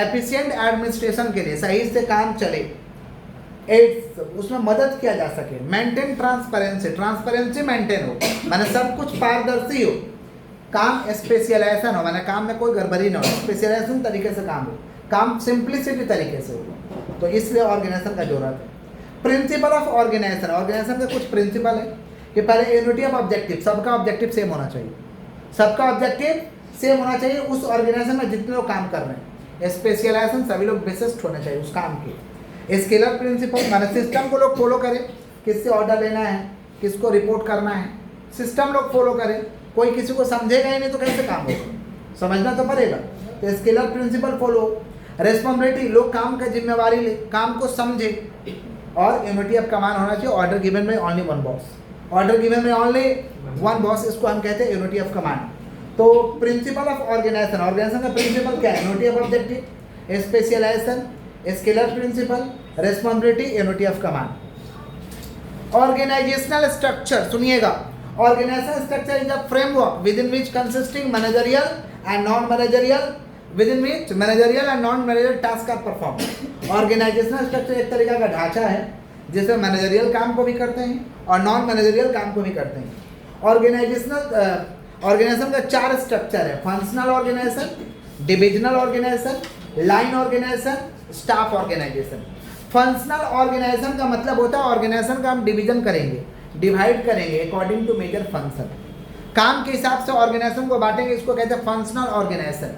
एफिशिएंट एडमिनिस्ट्रेशन के लिए, सही से काम चले। एड्स, उसमें मदद किया जा सके। मेंटेन ट्रांसपेरेंसी, ट्रांसपेरेंसी मेंटेन हो, माने सब कुछ पारदर्शी हो। काम स्पेशलाइजेशन हो, माने काम में कोई गड़बड़ी ना हो, स्पेशलाइजेशन तरीके से काम हो, काम सिंप्लिसिटी तरीके से हो, तो इसलिए ऑर्गेनाइजेशन का जरूरत है। प्रिंसिपल ऑफ ऑर्गेनाइजेशन, ऑर्गेनाइजेशन का कुछ प्रिंसिपल है कि पहले यूनिटी ऑफ ऑब्जेक्टिव, सबका ऑब्जेक्टिव सेम होना चाहिए, सबका ऑब्जेक्टिव सेम होना चाहिए उस ऑर्गेनाइजेशन में जितने लोग काम कर रहे हैं। स्पेशलाइजेशन, सभी लोग विशिष्ट होने चाहिए उस काम के। स्केलर प्रिंसिपल, माने सिस्टम को लोग फॉलो करें, किससे ऑर्डर लेना है, किसको रिपोर्ट करना है, सिस्टम लोग फॉलो करें, कोई किसी को समझेगा ही नहीं तो कैसे काम होगा, समझना तो पड़ेगा। तो स्केलर प्रिंसिपल फॉलो। रेस्पॉन्सिबिलिटी, लोग काम का जिम्मेवारी ले, काम को समझे। और यूनिटी ऑफ कमांड होना चाहिए, ऑर्डर गिवन में only one boss, order given में ओनली वन बॉस, इसको हम कहते हैं यूनिटी ऑफ कमांड। तो प्रिंसिपल ऑफ ऑर्गेनाइजेशन, ऑर्गेनाइजेशन का प्रिंसिपल क्या है? Unity of objective, specialisation, scalar principle, responsibility, unity of command. Organisational structure, सुनिएगा, organisational structure is a framework within which consisting managerial and non managerial, within which managerial and non managerial tasks are performed। Organisational structure एक तरीका का ढांचा है जिसमें मैनेजरियल काम को भी करते हैं और नॉन मैनेजरियल काम को भी करते हैं। ऑर्गेनाइजेशन का 4 स्ट्रक्चर है: functional organisation, divisional organisation, line organisation, staff organisation. Functional organisation का मतलब होता है ऑर्गेनाइजेशन का हम डिवीजन करेंगे, डिवाइड करेंगे अकॉर्डिंग टू मेजर फंक्शन, काम के हिसाब से ऑर्गेनाइजेशन को बांटेंगे, इसको कहते हैं functional organisation.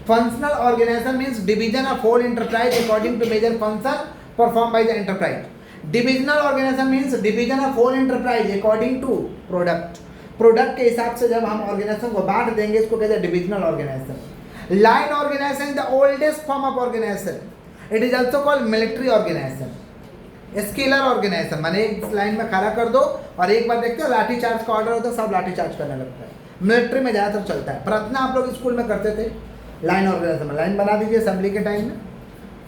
Functional organisation means division of whole enterprise according to major function perform by the enterprise. Divisional organisation means division of whole enterprise according to product, product के हिसाब से जब हम ऑर्गेनाइजेशन को बांट देंगे, इसको कहते हैं divisional organisation. Line organisation is the oldest form of organisation, it is also called military organisation. Scalar organisation माने एक लाइन में खड़ा कर दो और एक बार देखते हो लाठी चार्ज का ऑर्डर होता है, सब लाठी चार्ज करने लगता है। मिलिट्री में ज़्यादातर चलता है। प्रार्थना आप लोग स्कूल में करते थे, लाइन ऑर्गेनाइजेशन में लाइन बना दीजिए असेंबली के टाइम में,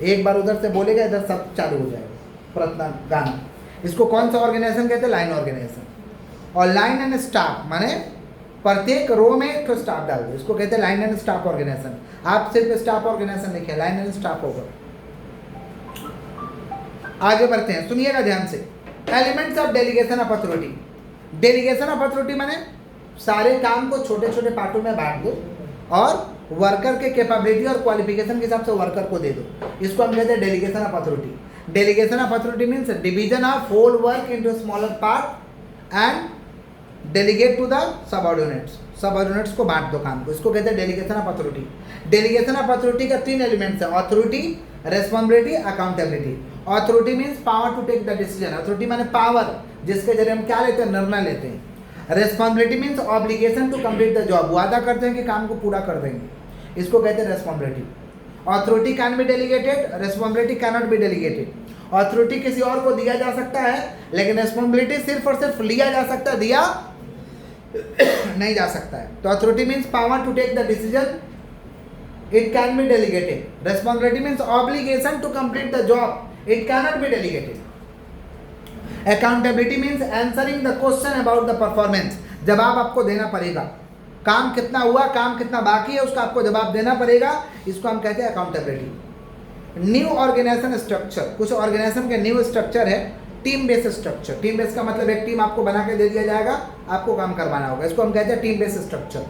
एक बार उधर से बोलेगा इधर सब चालू हो जाएगा प्रश्न गाना। इसको कौन सा ऑर्गेनाइजेशन कहते हैं? Line organisation. और लाइन एंड स्टाफ माने प्रत्येक रो में एक स्टाफ डाल दो, इसको कहते हैं लाइन एंड स्टाफ ऑर्गेनाइजेशन। आप सिर्फ स्टाफ ऑर्गेनाइजेशन लिखे, लाइन एंड स्टाफ होगा। आगे बढ़ते हैं, सुनिएगा ध्यान से। Elements of delegation of authority. Delegation of authority माने सारे काम को छोटे छोटे पार्टों में बांट दो और वर्कर के कैपेबिलिटी और क्वालिफिकेशन के हिसाब से वर्कर को दे दो, इसको हम कहते हैं delegation of authority. Delegation of authority means division of whole work into smaller part and delegate to the subordinates. Subordinates को बांट दो काम को, इसको कहते हैं delegation of authority. Delegation of authority का 3 एलिमेंट्स है, authority, responsibility, accountability. Authority means power to take the decision. Authority माने पावर, जिसके जरिए हम क्या लेते हैं? निर्णय लेते हैं। Responsibility means obligation to complete the job, वादा करते हैं कि काम को पूरा कर देंगे, इसको कहते हैं responsibility. Authority can be delegated, responsibility can not be delegated. Authority किसी और को दिया जा सकता है, लेकिन रेस्पॉन्सिबिलिटी सिर्फ और सिर्फ लिया जा सकता है, दिया नहीं जा सकता है। तो authority means power to take the decision, it can be delegated. Responsibility means obligation to complete the job, it can not be delegated. Accountability means answering the question about the performance, जवाब आपको देना पड़ेगा, काम कितना हुआ, काम कितना बाकी है, उसका आपको जवाब देना पड़ेगा, इसको हम कहते हैं अकाउंटेबिलिटी। न्यू ऑर्गेनाइजेशन स्ट्रक्चर, कुछ ऑर्गेनाइजेशन के न्यू स्ट्रक्चर है team based structure. Team based का मतलब एक टीम आपको बना के दे दिया जाएगा, आपको काम करवाना होगा, इसको हम कहते हैं team based structure.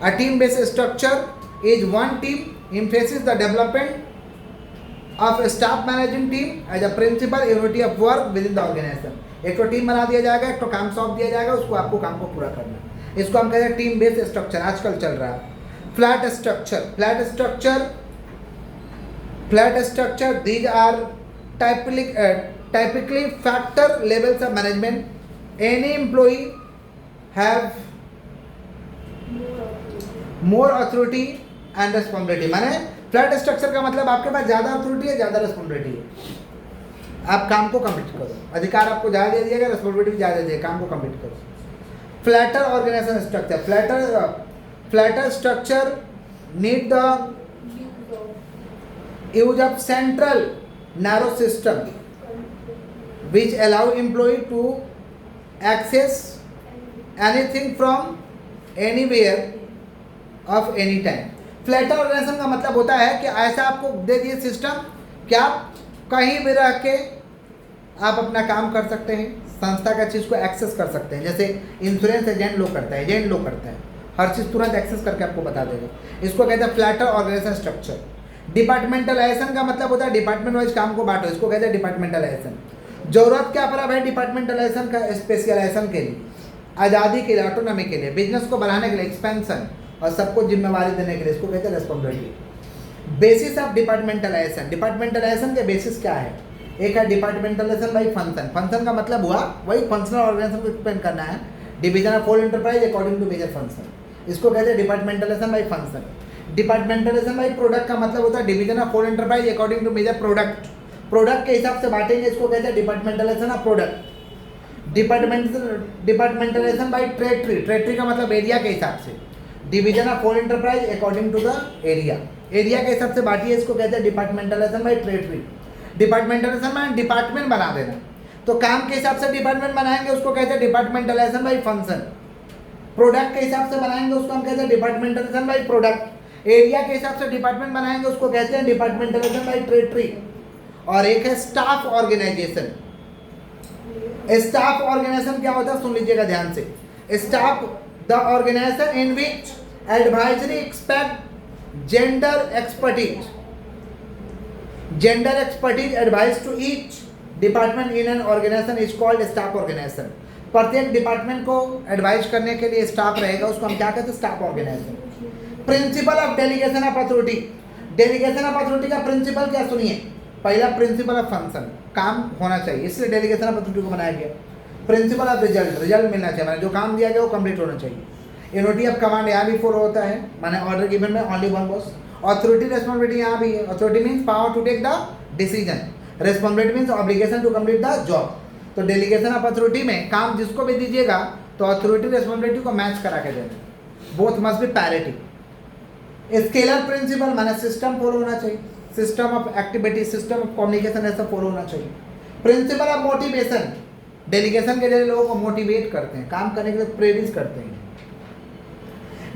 A team based structure is one team emphasis the development of staff managing team as a principle unity of work within the organisation. एक तो टीम बना दिया जाएगा, एक तो काम सौंप दिया जाएगा, उसको आपको काम को पूरा करना है, इसको हम कहते हैं टीम बेस्ड स्ट्रक्चर। आजकल चल रहा है flat structure. Flat structure these are typically factor levels of management. Any employee have more authority and responsibility। माने फ्लैट स्ट्रक्चर का मतलब आपके पास ज़्यादा अथॉरिटी है, ज़्यादा रिस्पॉन्सिबिलिटी है, आप काम को कंप्लीट करो, अधिकार आपको ज़्यादा दे दिया गया, रिस्पॉन्सिबिलिटी भी ज़्यादा दे, काम को कंप्लीट करो। Flatter organisation structure. Flatter structure need the use of central narrow system which allow employee to access anything from anywhere of any time। Flatter organisation का मतलब होता है कि ऐसा आपको दे दिए सिस्टम कि आप कहीं भी रह के आप अपना काम कर सकते हैं, संस्था का चीज़ को एक्सेस कर सकते हैं। जैसे इंश्योरेंस एजेंट लोग करता है, एजेंट लोग करता है, हर चीज़ तुरंत एक्सेस करके आपको बता देगा, इसको कहते हैं फ्लैटर ऑर्गेनाइजेशन स्ट्रक्चर। डिपार्टमेंटलाइजेशन का मतलब होता है डिपार्टमेंट वाइज काम को बांटो, इसको कहते हैं डिपार्टमेंटलाइजेशन। जरूरत क्या पड़ा भाई डिपार्टमेंटलाइजेशन का? स्पेशलाइजेशन के लिए, आज़ादी के लिए, ऑटोनॉमी के लिए, बिजनेस को बढ़ाने के लिए, एक्सपेंशन और सबको जिम्मेवारी देने के लिए, इसको कहते हैं responsibility. Basis of departmentalisation. Departmentalisation के बेसिस क्या है? एक है डिपार्टमेंटलाइजेशन बाई फंक्शन। फंक्शन का मतलब हुआ वही फंक्शनल ऑर्गेनाइजेशन को एक्सप्लेन करना है, division of whole enterprise according to major function, इसको कहते हैं departmentalisation by function. Departmentalisation by product का मतलब होता है division of whole enterprise according to major product, product के हिसाब से बांटेंगे, इसको कहते हैं departmentalisation of product. Departmentalisation by territory. Territory का मतलब एरिया के हिसाब से, division of whole enterprise according to the area, area के हिसाब से बांटिए, इसको कहते हैं डिपार्टमेंटलाइजेशन बाई टेरिटरी। डिपार्टमेंटलाइजेशन में डिपार्टमेंट बना देना, तो काम के हिसाब से डिपार्टमेंट बनाएंगे, उसको कहते हैं डिपार्टमेंटलाइजेशन बाई फंक्शन। प्रोडक्ट के हिसाब से बनाएंगे, उसको हम कहते हैं डिपार्टमेंटलाइजेशन बाई प्रोडक्ट। एरिया के हिसाब से डिपार्टमेंट बनाएंगे, उसको कहते हैं डिपार्टमेंटलाइजेशन बाई टेरिटरी। और एक है स्टाफ ऑर्गेनाइजेशन। स्टाफ ऑर्गेनाइजेशन क्या होता है सुन लीजिएगा ध्यान से। Staff the organisation in which advisory expect gender expertise. Gender expertise advice to each department in an organisation is called staff organisation. प्रत्येक डिपार्टमेंट को एडवाइस करने के लिए स्टाफ रहेगा, उसको हम क्या कहते हैं? Staff organisation. Principle of delegation of authority. Delegation of authority का प्रिंसिपल क्या सुनिए, पहला प्रिंसिपल ऑफ फंक्शन, काम होना चाहिए, इसलिए डेलीगेशन ऑफ अथॉरिटी को बनाया गया। प्रिंसिपल ऑफ रिजल्ट, रिजल्ट मिलना चाहिए, मैंने जो काम दिया गया वो कंप्लीट होना चाहिए। यूनिटी ऑफ कमांड यहाँ भी फॉलो होता है, माने ऑर्डर गिवन में only one boss. Authority responsibility यहाँ भी है। Authority means power to take the decision, responsibility means obligation to complete the job. तो डेलीगेशन ऑफ अथॉरिटी में काम जिसको भी दीजिएगा तो अथॉरिटी रेस्पॉन्सिबिलिटी को मैच करा के देना, both must be parity. Scalar principle means system follow होना चाहिए। System of activity, system of communication ऐसा फॉलो होना चाहिए। प्रिंसिपल ऑफ मोटिवेशन, डेलीगेशन के जरिए लोगों को मोटिवेट करते हैं, काम करने के लिए प्रेरित करते हैं।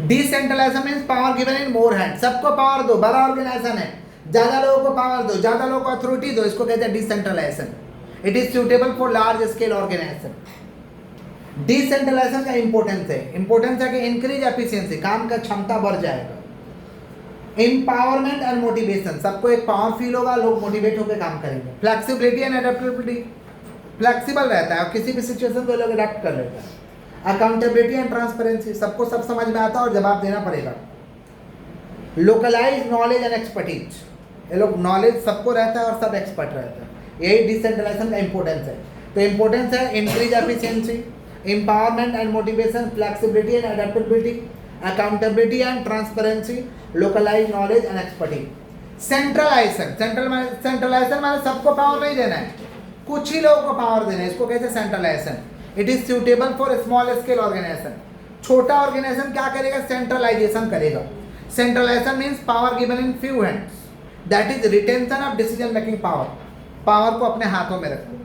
Decentralisation means power given in more hand, सबको पावर दो, बड़ा ऑर्गेनाइजेशन है, ज्यादा लोगों को पावर दो, ज्यादा लोगों को अथॉरिटी दो, इसको कहते हैं decentralisation. It is suitable for large scale organisation. Decentralisation का इंपॉर्टेंस है कि इंक्रीज एफिशिएंसी, काम का क्षमता बढ़ जाएगा। एम्पावरमेंट एंड मोटिवेशन, सबको एक पावर फील होगा, लोग मोटिवेट होकर काम करेंगे। फ्लेक्सिबिलिटी एंड एडेप्टेबिलिटी, फ्लेक्सिबल रहता है और किसी भी सिचुएशन को लोग अडेप्ट कर लेता है। अकाउंटेबिलिटी एंड ट्रांसपेरेंसी, सबको सब समझ में आता है और जवाब देना पड़ेगा। लोकलाइज नॉलेज एंड एक्सपर्टीज, ये लोग नॉलेज सबको रहता है और सब एक्सपर्ट रहता है, यही डिसेंट्रलाइजेशन का इंपॉर्टेंस है। तो इंपॉर्टेंस है increase efficiency, empowerment and motivation, flexibility and adaptability, accountability and transparency, localise knowledge and expertise. Centralisation माने सबको पावर नहीं देना है, कुछ ही लोगों को पावर देना है, इसको कहते हैं centralisation. It is suitable for small scale organisation, छोटा ऑर्गेनाइजेशन क्या करेगा, सेंट्रलाइजेशन करेगा। Centralisation means power given in few hands, that is retention of decision making power, power को अपने हाथों में रखो,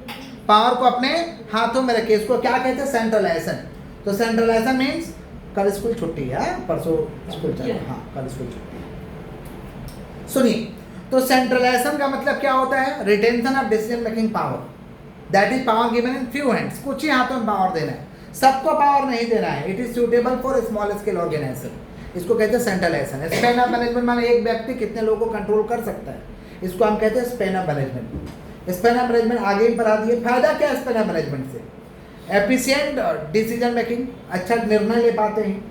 पावर को अपने हाथों में रखे, इसको क्या कहते हैं, सेंट्रलाइजेशन। तो सेंट्रलाइजेशन मीन्स कल स्कूल छुट्टी है, परसों स्कूल चले, हाँ कल स्कूल छुट्टी। सुनिए, तो सेंट्रलाइजेशन का मतलब क्या होता है, retention of decision making power, that is power given in few hands, कुछ ही हाथों में पावर देना है, सबको पावर नहीं देना है। It is suitable for small scale organisation, इसको कहते हैं सेंट्रलाइजेशन। स्पैन ऑफ मैनेजमेंट माने एक व्यक्ति कितने लोगों को कंट्रोल कर सकता है, इसको हम कहते हैं span of management. Span of management आगे ही पढ़ा दिए। फायदा क्या है स्पैन ऑफ मैनेजमेंट से, एफिशिएंट डिसीजन मेकिंग, अच्छा निर्णय ले पाते हैं,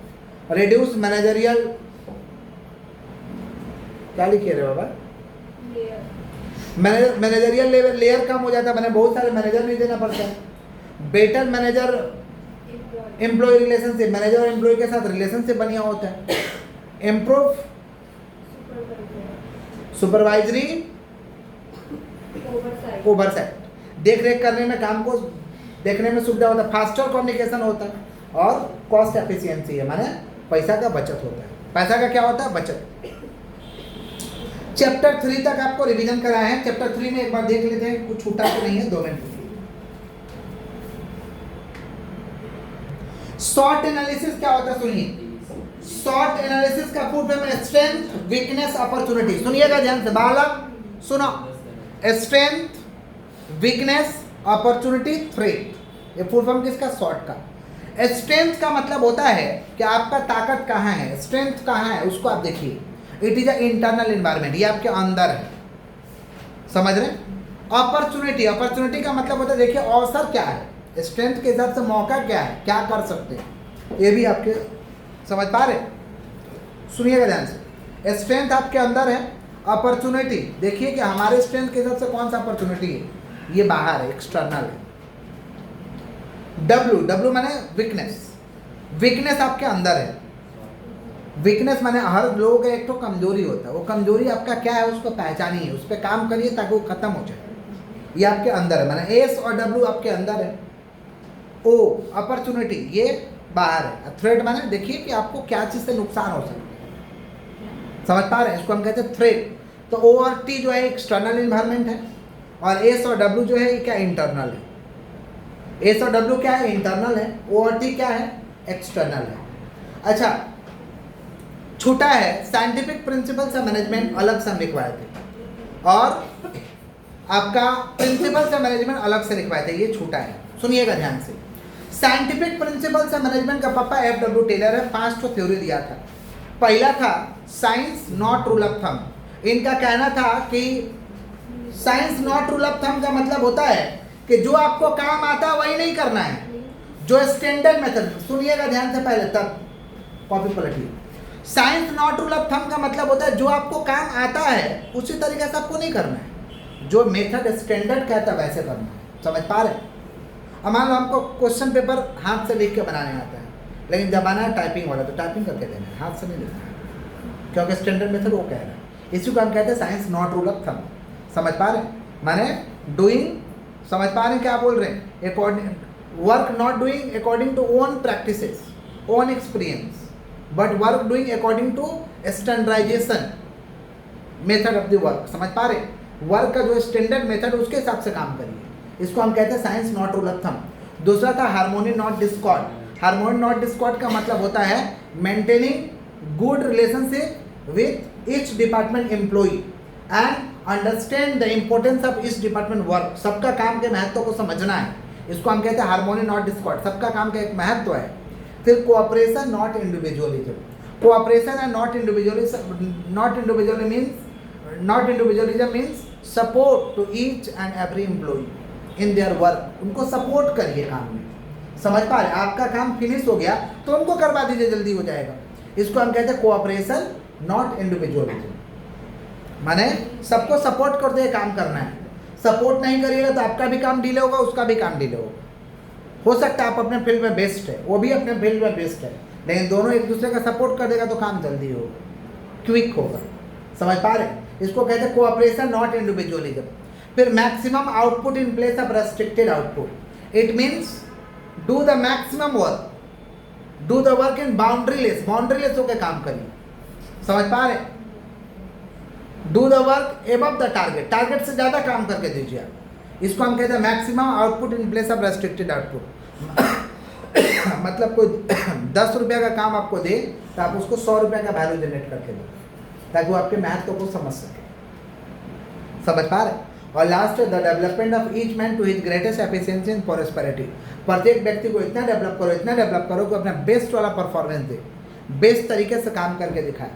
रिड्यूस मैनेजरियल, क्या लिखे रहे हो बाबा, मैनेजरियल लेयर कम हो जाता है, मैंने बहुत सारे मैनेजर नहीं देना पड़ता है। Better manager employ relationship, manager और एम्प्लॉय के साथ रिलेशनशिप बढ़िया होता है। इम्प्रूव सुपरवाइजरी ओवरसाइट, देख रेख करने में, काम को देखने में सुविधा होता है। फास्टर कम्युनिकेशन होता है और कॉस्ट एफिशिएंसी है, माने पैसा का बचत होता है। पैसा का क्या होता है, बचत। चैप्टर 3 तक आपको रिवीजन कराया है, चैप्टर 3 में एक बार देख लेते हैं, कुछ छूटा तो नहीं है, 2 मिनट। शॉर्ट एनालिसिस क्या होता है, सुनिए। शॉर्ट एनालिसिस का फुल फॉर्म है स्ट्रेंथ, वीकनेस, अपॉर्चुनिटी। सुनिएगा ध्यान से बालक, सुनो, स्ट्रेंथ, वीकनेस, अपॉर्चुनिटी, थ्रेट, ये फुल फॉर्म किसका, शॉर्ट का। स्ट्रेंथ का मतलब होता है कि आपका ताकत कहाँ है, स्ट्रेंथ कहाँ है, उसको आप देखिए। It is a internal environment, ये आपके अंदर है, समझ रहे। अपॉर्चुनिटी, अपॉर्चुनिटी का मतलब होता है, देखिए अवसर क्या है, स्ट्रेंथ के हिसाब से मौका क्या है, क्या कर सकते हैं, ये भी आपके समझ पा रहे। सुनिएगा ध्यान से, स्ट्रेंथ आपके अंदर है, अपॉर्चुनिटी देखिए कि हमारे स्ट्रेंथ के हिसाब से कौन सा अपॉर्चुनिटी है, ये बाहर है, एक्सटर्नल है। डब्ल्यू, डब्ल्यू माने वीकनेस, वीकनेस आपके अंदर है। वीकनेस माने हर लोगों का एक तो कमजोरी होता है, वो कमजोरी आपका क्या है उसको पहचानिए, उस पर काम करिए ताकि वो खत्म हो जाए, ये आपके अंदर है। माने एस और डब्ल्यू आपके अंदर है। ओ अपॉर्चुनिटी, ये बाहर है। थ्रेट माने देखिए कि आपको क्या चीज़ से नुकसान हो सकता है, समझ पा रहे हैं, इसको हम कहते हैं थ्रेट। तो ओ और टी जो है एक्सटर्नल इन्वायरमेंट है और एस और डब्ल्यू जो है ये क्या, इंटरनल है। एस और डब्ल्यू क्या है, इंटरनल है, ओ और टी क्या है, एक्सटर्नल है। अच्छा, छूटा है साइंटिफिक प्रिंसिपल्स ऑफ मैनेजमेंट, अलग से हम लिखवाए थे, और आपका प्रिंसिपल्स ऑफ मैनेजमेंट अलग से लिखवाए थे, ये छूटा है। सुनिएगा ध्यान से, साइंटिफिक प्रिंसिपल्स ऑफ मैनेजमेंट का पापा F.W. टेलर है, 5 तो थ्योरी दिया था। पहला था science not rule of thumb. इनका कहना था कि science not rule of thumb का मतलब होता है कि जो आपको काम आता है वही नहीं करना है, जो स्टैंडर्ड मेथड। सुनिएगा ध्यान से पहले, तब कॉपी पलटिए। Science not rule of thumb का मतलब होता है जो आपको काम आता है उसी तरीके से आपको नहीं करना है, जो मेथड स्टैंडर्ड कहता है वैसे करना है, समझ पा रहे। अब मान लो हमको क्वेश्चन पेपर हाथ से लिख के बनाने आता है, लेकिन जब आना है टाइपिंग वाला तो टाइपिंग करके देना है, हाथ से नहीं लिखना है, क्योंकि स्टैंडर्ड मेथड वो कह रहा है। इसी को हम कहते हैं science not rule of thumb, समझ पा रहे। माने डूइंग, समझ पा रहे क्या बोल रहे हैं, according, work not doing according to own practices, own experience, but work doing according to standardisation, method of the work, समझ पा रहे? वर्क का जो स्टैंडर्ड मेथड उसके हिसाब से काम करिए, इसको हम कहते हैं science not rule of thumb. दूसरा था harmony not Discord. Harmony not Discord का मतलब होता है maintaining good relationship with each department employee and understand the importance of each department work. सबका काम के महत्व को समझना है, इसको हम कहते हैं हार्मोनी नॉट डिस्कॉर्ड। सबका काम का एक महत्व है। फिर cooperation not individualism. Cooperation and not individualism. Not individualism means support to each and every employee in their work. उनको सपोर्ट करिए काम में, समझ पा रहे? आपका काम फिनिश हो गया तो उनको करवा दीजिए, जल्दी हो जाएगा। इसको हम कहते हैं कोऑपरेशन नॉट इंडिविजुअलिज्म। माने सबको सपोर्ट करते हुए काम करना है। सपोर्ट नहीं करिएगा तो आपका भी काम डिले होगा, उसका भी काम डिले होगा। हो सकता है आप अपने फील्ड में बेस्ट है, वो भी अपने फील्ड में बेस्ट है, लेकिन दोनों एक दूसरे का सपोर्ट कर देगा तो काम जल्दी होगा, क्विक होगा, समझ पा रहे? इसको कहते हैं कोऑपरेशन नॉट इंडिविजुअलिज्म। फिर maximum output in place of restricted output. It means do the maximum work, do the work इन बाउंड्रीलेस होकर काम करिए, समझ पा रहे? Do the work above the target, target से ज़्यादा काम करके दीजिए आप। इसको हम कहते हैं maximum output in place of restricted output. मतलब कोई 10 रुपये का काम आपको दे तो आप उसको 100 रुपये का वैल्यू जनरेट करके दो, ताकि वो आपके महत्व को समझ सके, समझ पा रहे? और last the development of each man to his greatest efficiency and prosperity. प्रत्येक व्यक्ति को इतना डेवलप करो कि अपना बेस्ट वाला परफॉर्मेंस दे, बेस्ट तरीके से काम करके दिखाए।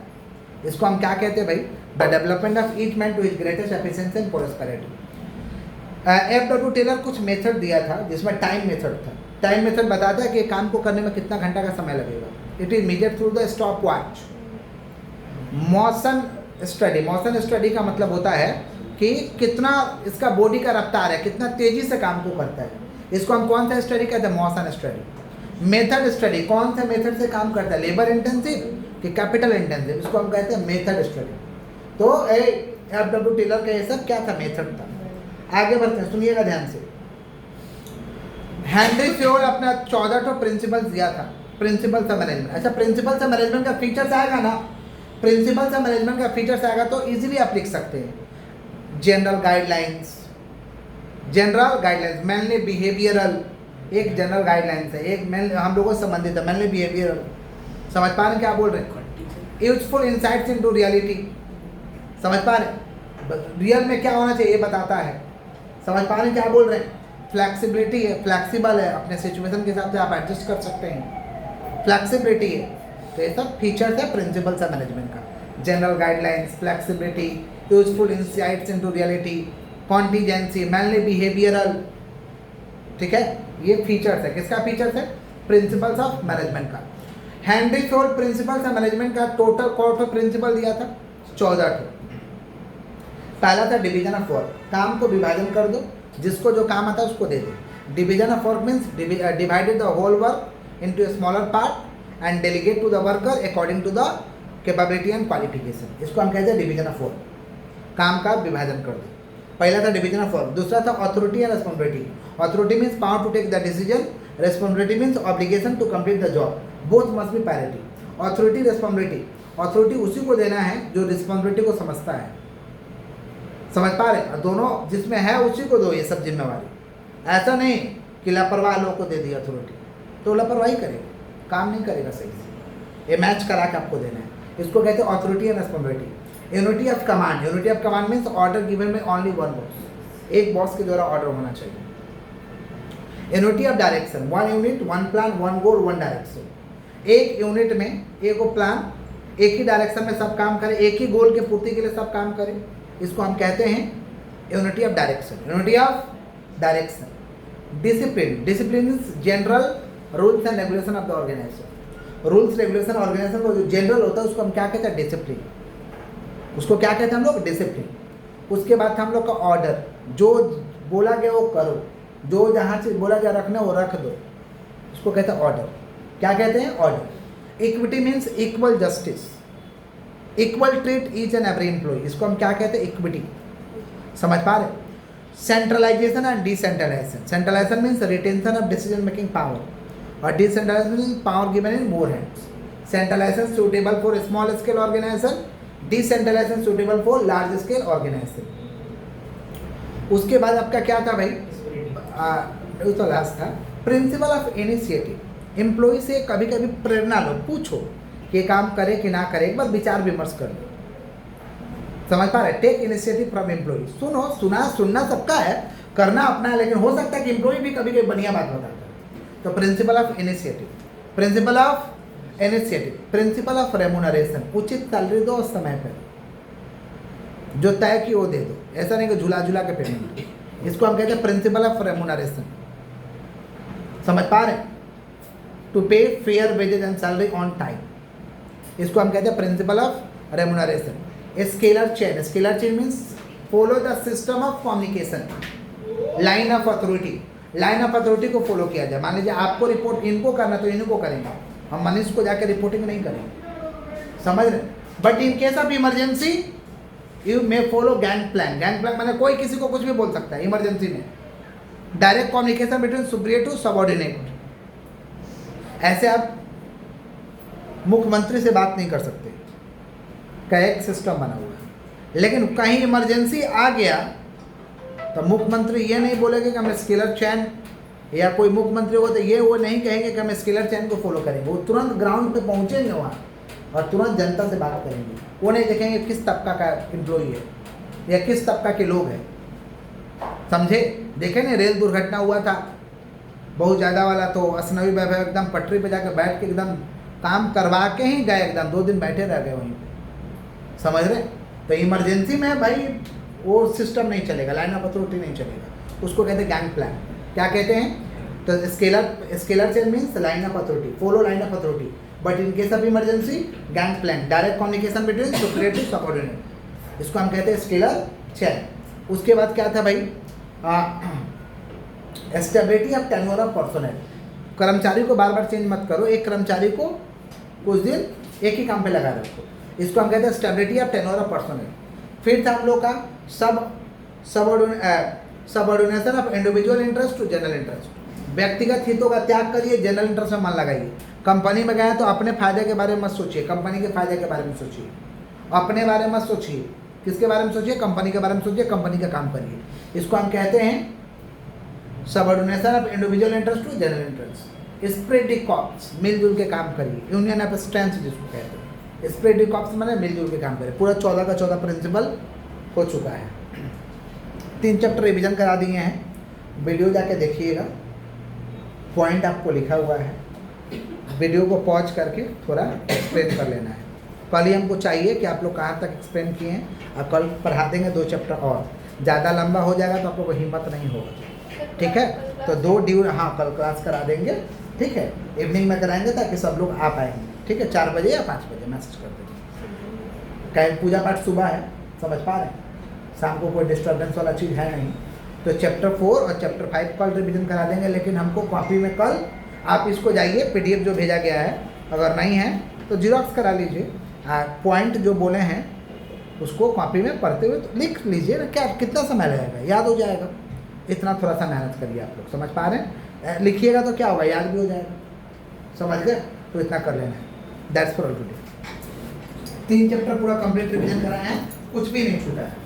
इसको हम क्या कहते हैं भाई? The development of each man to his greatest efficiency and prosperity. F.W. Taylor कुछ मेथड दिया था जिसमें टाइम मेथड था। टाइम मेथड बताता है कि काम को करने में कितना घंटा का समय लगेगा। It is measured through the stop watch. Motion study का मतलब होता है कि कितना इसका बॉडी का रफ्तार है, कितना तेजी से काम को करता है। इसको हम कौन सा स्टडी कहते हैं? Motion study. मेथड स्टडी, कौन से मेथड से काम करता है, लेबर इंटेंसिव कि कैपिटल इंटेंसिव, इसको हम कहते हैं मेथड स्टडी। तो F.W. टेलर का ये सब क्या था? मेथड था। आगे बढ़ते हैं, सुनिएगा ध्यान से। हेनरी फ्योल अपना 14 प्रिंसिपल्स दिया था, प्रिंसिपल्स ऑफ मैनेजमेंट। अच्छा, प्रिंसिपल्स ऑफ मैनेजमेंट का फीचर्स आएगा ना, प्रिंसिपल्स ऑफ मैनेजमेंट का फीचर्स आएगा तो इजीली आप लिख सकते हैं। जनरल गाइडलाइंस, मेनली बिहेवियरल, एक जनरल गाइडलाइंस है, एक मेन हम लोगों से संबंधित है, मेनली बिहेवियरल। समझ पा रहे हैं क्या बोल रहे हैं? यूजफुल इंसाइट्स इनटू रियलिटी, समझ पा रहे हैं? रियल में क्या होना चाहिए ये बताता है, समझ पा रहे हैं क्या बोल रहे हैं? फ्लैक्सिबिलिटी है, फ्लैक्सिबल है, अपने सिचुएशन के हिसाब से आप एडजस्ट कर सकते हैं, फ्लैक्सिबिलिटी है। तो ये सब फीचर्स है प्रिंसिपल्स ऑफ मैनेजमेंट का। General guidelines, flexibility, useful insights into reality, contingency, mainly behavioural, ठीक है? ये फीचर्स है, किसका फीचर्स है? प्रिंसिपल्स ऑफ मैनेजमेंट का। Henry Fayol principles of management का टोटल कौन प्रिंसिपल दिया था? 14। पहला था डिवीजन ऑफ वर्क, काम को विभाजन कर दो, जिसको जो काम आता है उसको दे दो। Division of work means divided the whole work into a smaller part and delegate to the worker according to the capability and qualification. इसको हम कहते हैं डिवीजन ऑफ वर्क, काम का विभाजन कर दो। पहला था डिवीजन ऑफ वर्क। दूसरा था authority and responsibility. Authority means power to take the decision, responsibility means obligation to complete the job, both must be parity. Authority, responsibility, authority उसी को देना है जो रिस्पॉन्सिबिलिटी को समझता है, समझ पा रहे? दोनों जिसमें है उसी को दो ये सब जिम्मेवारी। ऐसा नहीं कि लापरवाह लोगों को दे दी अथॉरिटी, तो लापरवाही करेगा, काम नहीं करेगा सही से। ये मैच करा के आपको देना है। इसको कहते हैं authority and responsibility. Unity of command, unity of command means order given में ओनली वन बॉस, एक बॉस के द्वारा ऑर्डर होना चाहिए। Unity of direction, one unit, one plan, one goal, one direction. एक यूनिट में एक प्लान, एक ही डायरेक्शन में सब काम करे, एक ही गोल के पूर्ति के लिए सब काम करे, इसको हम कहते हैं unity of direction. Unity of direction. Discipline, discipline means general rules and regulation of the organisation. Rules regulation organisation को जो जनरल होता है उसको हम क्या कहते हैं? डिसिप्लिन। उसको क्या कहते हैं हम लोग? डिसिप्लिन। उसके बाद था हम लोग का ऑर्डर, जो बोला गया वो करो, जो जहाँ से बोला गया रखना वो रख दो, उसको कहते हैं ऑर्डर। क्या कहते हैं? Order. Equity means equal justice, equal treat each and every employ, इसको हम क्या कहते हैं? इक्विटी। समझ पा रहे? Centralisation and decentralisation. Centralisation means retention of decision making power और decentralisation means power given in more hands. Centralisation suitable for small scale organisation, decentralisation suitable for large scale organisation. उसके बाद आपका क्या था भाई, वो तो लास्ट था, प्रिंसिपल ऑफ इनिशिएटिव। एम्प्लॉय से कभी कभी प्रेरणा लो, पूछो कि ये काम करे कि ना करे, एक बार विचार विमर्श कर लो। समझ पा रहे, टेक इनिशिएटिव फ्रॉम एम्प्लॉय। सुनो, सुनना सबका है, करना अपना है, लेकिन हो सकता है कि एम्प्लॉय भी कभी कभी बढ़िया बात बताता है। तो principle of initiative, principle of initiative, principal of remuneration, उचित सैलरी दो और समय पर, जो तय की वो दे दो, ऐसा नहीं कि झूला झूला के पेमेंट। इसको हम कहते हैं प्रिंसिपल ऑफ रेमुनरेशन। समझ पा रहे, to pay fair wages and salary on time, इसको हम कहते हैं principle of remuneration. Scalar chain, scalar chain means follow the system of communication, line of authority, line of authority को फॉलो किया जाए। मान लीजिए आपको रिपोर्ट इनको करना तो इनको करेंगे, हम मनीष को जाकर रिपोर्टिंग नहीं करेंगे, समझ रहे। But in case of emergency you may follow gang plan. Gang plan माने कोई किसी को कुछ भी बोल सकता है इमरजेंसी में। Direct communication between superior to subordinate, ऐसे आप मुख्यमंत्री से बात नहीं कर सकते, का एक सिस्टम बना हुआ है। लेकिन कहीं इमरजेंसी आ गया तो मुख्यमंत्री ये नहीं बोलेंगे कि हम स्केलर चैन, या कोई मुख्यमंत्री हो तो ये वो नहीं कहेंगे कि हम स्केलर चैन को फॉलो करेंगे। वो तुरंत ग्राउंड पे पहुंचेंगे वहाँ और तुरंत जनता से बात करेंगे। वो नहीं देखेंगे किस तबका का एम्प्लॉई है या किस तबका के लोग हैं, समझे। देखे ना, रेल दुर्घटना हुआ था बहुत ज़्यादा वाला, तो असनवी वैभव एकदम पटरी पे जाकर बैठ के एकदम काम करवा के ही गए, एकदम 2 दिन बैठे रह गए वहीं पे, समझ रहे। तो इमरजेंसी में भाई वो सिस्टम नहीं चलेगा, लाइन ऑफ अथॉरिटी नहीं चलेगा, उसको कहते हैं गैंग प्लान। क्या कहते हैं, तो scalar chain means line of authority, follow line of authority. But in case of emergency gang plan, direct communication between superior to subordinate, इसको हम कहते हैं स्केलर चेन। उसके बाद क्या था भाई, stability of tenure of personnel. कर्मचारी को बार बार चेंज मत करो, एक कर्मचारी को कुछ दिन एक ही काम पे लगा रखो, इसको हम कहते हैं stability of tenure of personnel. फिर था हम लोग का subordination of individual interest to general interest. व्यक्तिगत हितों का त्याग करिए, जनरल इंटरेस्ट में मन लगाइए। कंपनी में गए तो अपने फायदे के बारे में मत सोचिए, कंपनी के फायदे के बारे में सोचिए, अपने बारे में मत सोचिए। किसके बारे में सोचिए, कंपनी के बारे में सोचिए, कंपनी का काम करिए। इसको हम कहते हैं subordination of individual interest to general interest. Esprit de corps, मिलजुल के काम करिए, यूनियन ऑफ स्ट्रेंथ जिसको कहते हैं। स्प्रेड द कॉप्स मैंने मिलजुल के काम करिए। पूरा 14 का 14 प्रिंसिपल हो चुका है। 3 चैप्टर रिवीजन करा दिए हैं, वीडियो जाके देखिएगा, पॉइंट आपको लिखा हुआ है, वीडियो को पॉज करके थोड़ा एक्सप्लेन कर लेना है। कल ही हमको चाहिए कि आप लोग कहाँ तक एक्सप्लेन किए हैं, और कल पढ़ा देंगे 2 चैप्टर और। ज़्यादा लंबा हो जाएगा तो आप लोग को हिम्मत नहीं होगा, ठीक है। तो 2 ड्यू, हाँ कल क्लास करा देंगे, ठीक है, इवनिंग में कराएंगे ताकि सब लोग आ पाएंगे, ठीक है। 4 बजे या 5 बजे मैसेज कर देंगे। कल पूजा पाठ सुबह है, समझ पा रहे हैं, शाम को कोई डिस्टर्बेंस वाला चीज़ है नहीं। तो चैप्टर 4 और चैप्टर 5 कल रिवीजन करा देंगे, लेकिन हमको कॉपी में कल आप इसको जाइए, PDF जो भेजा गया है, अगर नहीं है तो जीरोक्स करा लीजिए। पॉइंट जो बोले हैं उसको कॉपी में पढ़ते हुए तो लिख लीजिए ना, क्या कितना समय लगेगा, याद हो जाएगा। इतना थोड़ा सा मेहनत करिए आप लोग, समझ पा रहे हैं। लिखिएगा तो क्या होगा, याद भी हो जाएगा, समझ गए। तो इतना कर लेना है। That's for all today. 3 chapter पूरा कंप्लीट रिवीजन कराए हैं, कुछ भी नहीं छूटा है।